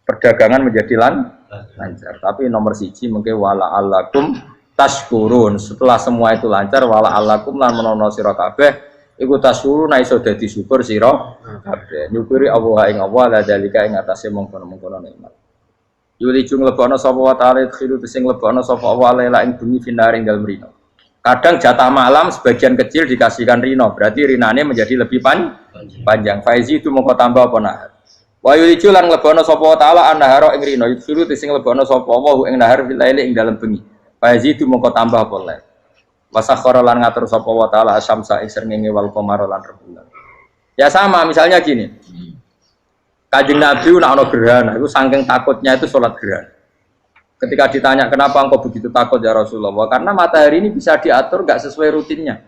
perdagangan menjadi lancar. Tapi nomor siji mungkin wala alakum tashkurun. Setelah semua itu lancar wala alakum lan menono sira kabeh Iku tasuru na iso dadi syukur sira kabeh. Nyukuri Allah ing Allah la dalika ing atase mongkon-mongkon nikmat. Yuli jung lebono sapa wa ta'ala khiru sing lebono sapa Allah lela ing bumi finaring dalem rino. Kadang jatah malam sebagian kecil dikasihkan rino, berarti rinane menjadi lebih panjang. Faizi itu mongko tambah apa nahar. Wa yuli lan lebono sapa wa ta'ala annahara ing rino, khiru sing lebono sapa Allah ing nahar fil laili ing dalem bengi. Faizi itu mongko tambah apa lain. Wasakhara lan ngatur sapa wa ta'ala asyamsa ing srengenge wal qamara lan rembulan. Ya sama misalnya gini. Kanjeng Nabi nak ana gerhana itu saking takutnya itu salat gerhana. Ketika ditanya kenapa engkau begitu takut ya Rasulullah? Karena matahari ini bisa diatur enggak sesuai rutinnya.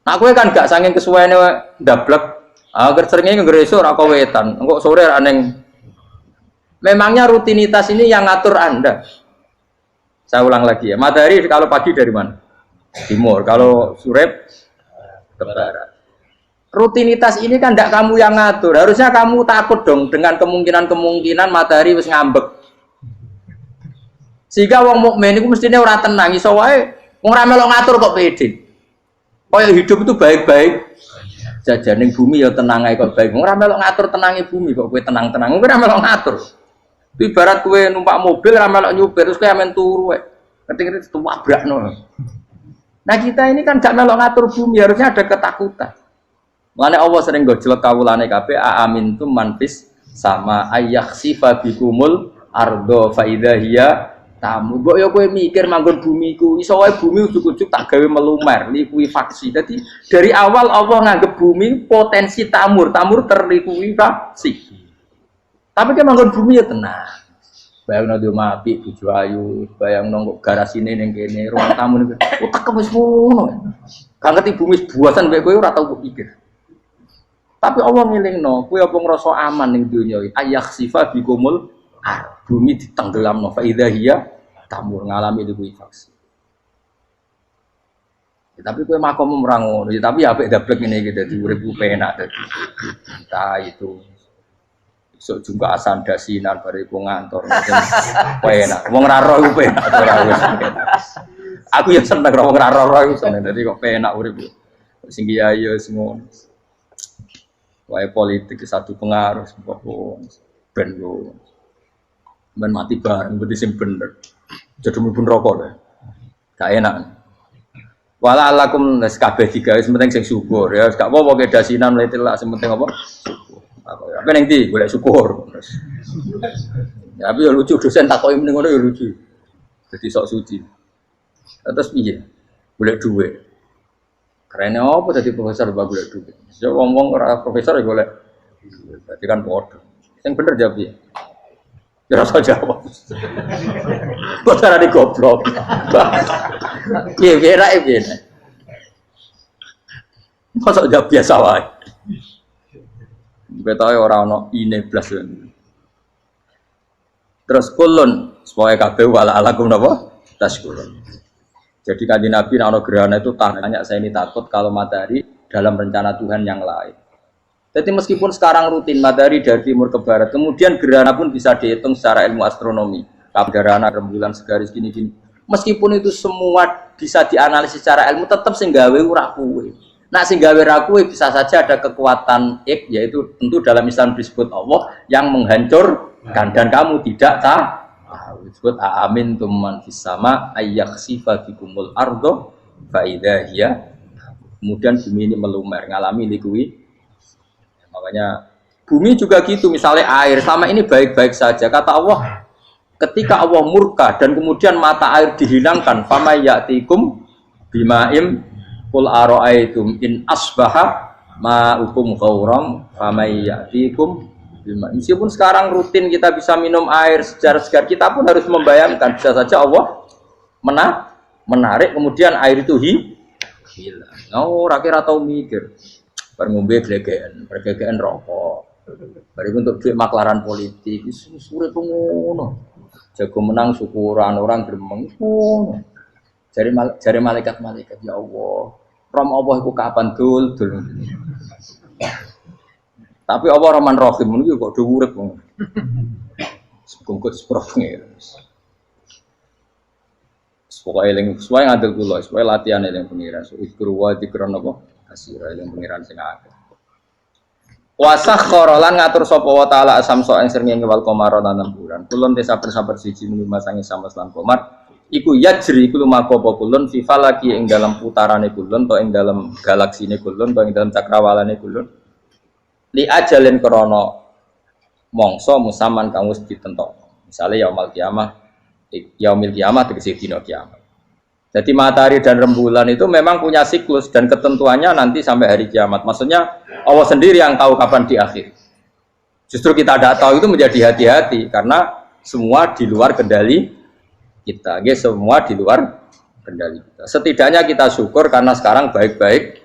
Nah kowe kan enggak saking kesuwene ndablek. Agar srengenge ngresuk ora kowe wetan. Engko sore aneng. Memangnya rutinitas ini yang ngatur Anda. Saya ulang lagi ya. Matahari kalau pagi dari mana? Timur, kalau sore ke barat. Rutinitas ini kan tidak kamu yang ngatur. Harusnya kamu takut dong dengan kemungkinan matahari wis ngambek. Sehingga wong mukmin itu mestinya ora tenang iso wae wong ora melok ngatur kok pede. Kaya hidup itu baik-baik. Jajaning bumi ya tenang ae kok baik. Wong ora melok ngatur tenange bumi kok kowe tenang-tenang. Kowe ora melok ngatur. Itu ibarat kowe numpak mobil ora melok nyupir terus kowe amen turu wae. Keting-keting tuwabrakno. Nah kita ini kan gak melok ngatur bumi, harusnya ada ketakutan. Makanya Allah sering gojlek kawulane kabeh aamintum manfis sama ayakhsifa bikumul ardo fa idza hiya tamu. Mbok yo kowe mikir manggon bumi ku iso wae bumi ujug-ujug tak gawe melumer, likuifaksi. Jadi dari awal Allah nganggep bumi potensi tamur terlikuifaksi. Tapi kan manggon bumi ya tenang. Bayangno di omah apik bojo ayu, bayangno kok garasine ning kene, ruang tamu niku. Utek wis ngono. Gak ngerti bumi buasan mek kowe ora tau pikir. Tapi Allah ngelingno, kowe apa ngrasa aman ning donya iki? Ayakhsifa bikumul bumi ditenggelamno fa idza hiya tamur ngalami likuifaksi. Tapi kowe makom ora ngono, tapi apik dablek ngene iki dadi uripku penak dadi. Entah itu sok jumpa asan dasinan bariku ngantor penak wong ra roh iku penak ora wis aku ya seneng wong ra roh iku seneng dadi kok penak urip sing kiai ya semua wae politik satu pengaruh pokok ben yo men mati bareng berarti sing bener jadi mlebu neraka lho gak enak wala alakum nes kabeh digawe penting sing syukur ya gak apa-apa ke dasinan mletilah sing penting apa apa ning ndi golek syukur. Ya tapi ya lucu dosen takoki mending ngono ya lucu. Dadi sok suci. Terus piye? Golek dhuwit. Kerene apa dadi profesor mbak golek dhuwit. Ya wong-wong ora profesor ya golek. Berarti kan padha. Sing bener jawab piye? Ya rasa jawab. Kok carane goblok. Piye piye. Kok jawab biasa wae. Betahe ora ana ine blas. Terus kulun supaya kabeh wala alakum napa? Taskulun. Jadi kanjeng Nabi ana gerhana itu tanya saya ini takut kalau matahari dalam rencana Tuhan yang lain. Jadi meskipun sekarang rutin matahari dari timur ke barat, kemudian gerhana pun bisa dihitung secara ilmu astronomi. Gerhana rembulan segaris gini-gini. Meskipun itu semua bisa dianalisis secara ilmu, tetap sing gawe ora kuwe. Nah sehingga wiraku bisa saja ada kekuatan yaitu tentu dalam Islam disebut Allah yang menghancurkan dan kamu tidak tahu disebut amin tuman fisama ayakhsifa bikumul ardo fa idza hiya kemudian bumi ini melumer ngalami likui makanya bumi juga gitu misalnya air sama ini baik-baik saja kata Allah ketika Allah murka dan kemudian mata air dihilangkan fama ya'tikum bimaim Qul ara'aytum in asbaha ma'ukum ghauram famay ya'tikum bima. Meskipun sekarang rutin kita bisa minum air secara segar, kita pun harus membayangkan bisa saja Allah menarik kemudian air itu hilang. Oh, rakyat atau mikir. Bar ngombe glegeken rokok. Bariku untuk duit maklaran politik, sure ngono. Jago menang syukuran orang gremeng ngono. Jari malaikat ya Allah. Rom Allah iku kapan dul. Tapi Allah Rahman Rahim niku kok do urip wong. Sebungkut sprofnge. Pokoke eling sesuai ngadil kula, sesuai latihan eling pengira. Ikru wa dikron apa? Kasira yang pengiran sing akeh. Wasakhkhara lan ngatur sapa wa taala asamsa ing srengenge wal qamara lan bulan. Kulun te sabar-sabar siji mung masangi samas lan qamar. Iku yajri iku lumaku apa kulun fi falaki ing dalam putarane kulun to ing dalam galaksine kulun to ing dalam cakrawalane kulun. Li ajalin krana mangsa musaman kang wis ditentokno. Misale yaumul kiamah tegese dina kiamat. Jadi matahari dan rembulan itu memang punya siklus dan ketentuannya nanti sampai hari kiamat. Maksudnya Allah sendiri yang tahu kapan di akhir. Justru kita tidak tahu itu menjadi hati-hati karena semua di luar kendali kita. Semua di luar kendali kita. Setidaknya kita syukur karena sekarang baik-baik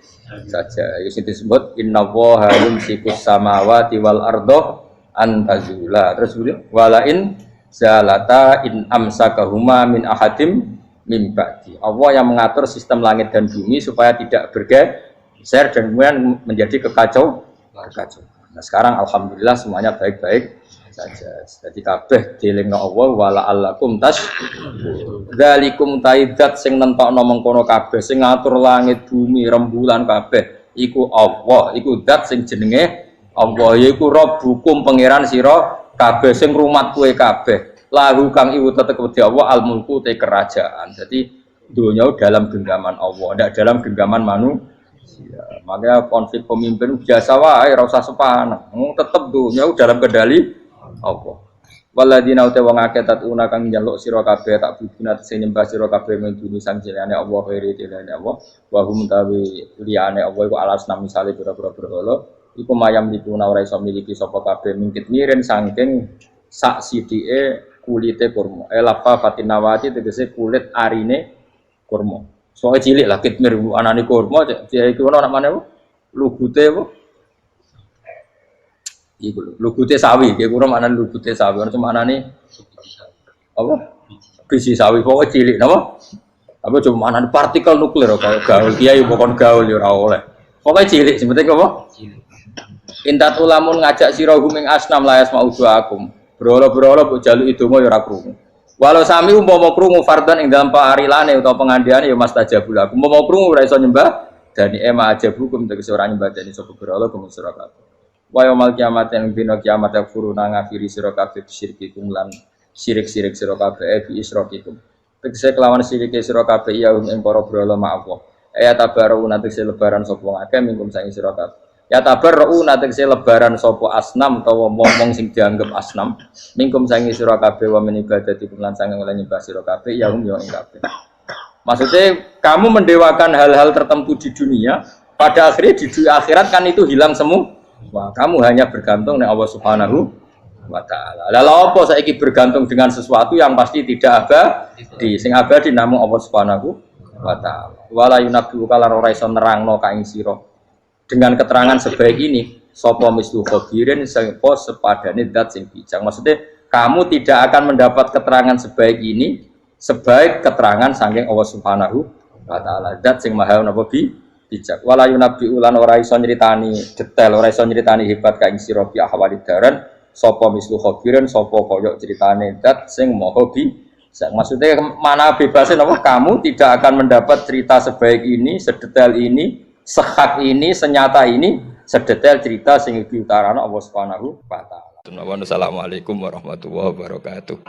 saja. Itu disebut innallaha yumsikus samawati wal ardo an tazula. Terus walain zalata in amsakahuma min ahadim mimbati. Allah yang mengatur sistem langit dan bumi supaya tidak bergeser dan kemudian menjadi kekacauan. Nah sekarang alhamdulillah semuanya baik-baik saja. Jadi kabeh dielingno Allah wala allakum tas. Dzalikum taidat sing nentokno mengkono kabeh sing ngatur langit bumi rembulan kabeh iku Allah, iku zat sing jenenge Allah yaiku Rabbukum pangeran sira kabeh sing rumat kowe kabeh. Lahu kang iwu tetep wedi Allah al mulku te kerajaan. Jadi dunia dalam genggaman Allah, tidak dalam genggaman manusia. Makanya konflik pemimpin biasa wae ora usah sepaneng. Tetep dunia dalam kendali Allah. Waladina uta wong akeh tatuna kang njaluk sira kabeh tak bubuna sing nyembah sira kabeh menduni sang jelane Allah khairi jelane Allah. Wa hum tawi liyane Allah iku alas nami misale pira-pira berhala. Iku mayam dipuna ora iso miliki sapa kabeh mingkit miren saking sak sidike kulite kurma. Lapa fatinawati tegese kulit arine kurma. Soale cilik lah kitmir anane kurma dia iku ana namane apa? Lugute apa? Iku lugute sawi, dia kurang maknane lugute sawi. Ana maknane apa? Biji sawi pokoke cilik napa? Apa cuma maknane partikel nuklir kaya gaul kiai bukan gaul ya ora oleh. Pokoke cilik sing penting apa? Intat ulamun ngajak sira huming asnam layas mauduakum. Berhala-berhala mbok jaluk idonga ya ora krungu. Walau sami umpama krungu fardhan ing dalam parilane utawa pengandiane ya mastajabul aku. Umpama krungu ora iso nyembah dani ema aja hukum tegese ora nyembah dani sapa berhala kuwi sira kabeh. Wa yaumil kiamat yang dina kiamat yakfuruna ngafiri sira kabeh syirkikum lan syirik-syirik sira kabeh bi isrokikum. Tegese kelawan syirike sira kabeh ya ing para berhala ma'awa. Ya tabaru nanti lebaran sapa akeh mingkum sang sira kabeh. Ya tabarru natekse lebaran sapa asnam utawa momong sing dianggep asnam mingkum sangi sira kabeh wa min ibadati lan sange oleh nyembah sira kabeh ya hum ya ing kabeh. Maksudnya kamu mendewakan hal-hal tertentu di dunia, pada akhirnya di akhirat kan itu hilang semua. Wah, kamu hanya bergantung dengan Allah Subhanahu wa taala. Lalu apa saiki bergantung dengan sesuatu yang pasti tidak abadi, sing abadi namung Allah Subhanahu wa taala. Wala yunabbi'uka lan ora iso nerangno ka ing sira dengan keterangan sebaik ini sapa mislu khabirin sapa sepadane zat sing bijak. Maksudnya kamu tidak akan mendapat keterangan sebaik ini sebaik keterangan saking Allah Subhanahu wa taala zat sing maha napa bijak. Wala yunabbi ulan ora iso nyritani detail, ora iso nyritani hebat ka ing sira bi ahwalid daran sapa mislu khabirin sapa kaya critane zat sing maha bijak. Maksudnya mana bebasnya napa kamu tidak akan mendapat cerita sebaik ini, sedetail ini, sehak ini, senyata ini, sedetail cerita sing diutarana Allah Subhanahu wa taala. Assalamualaikum warahmatullahi wabarakatuh.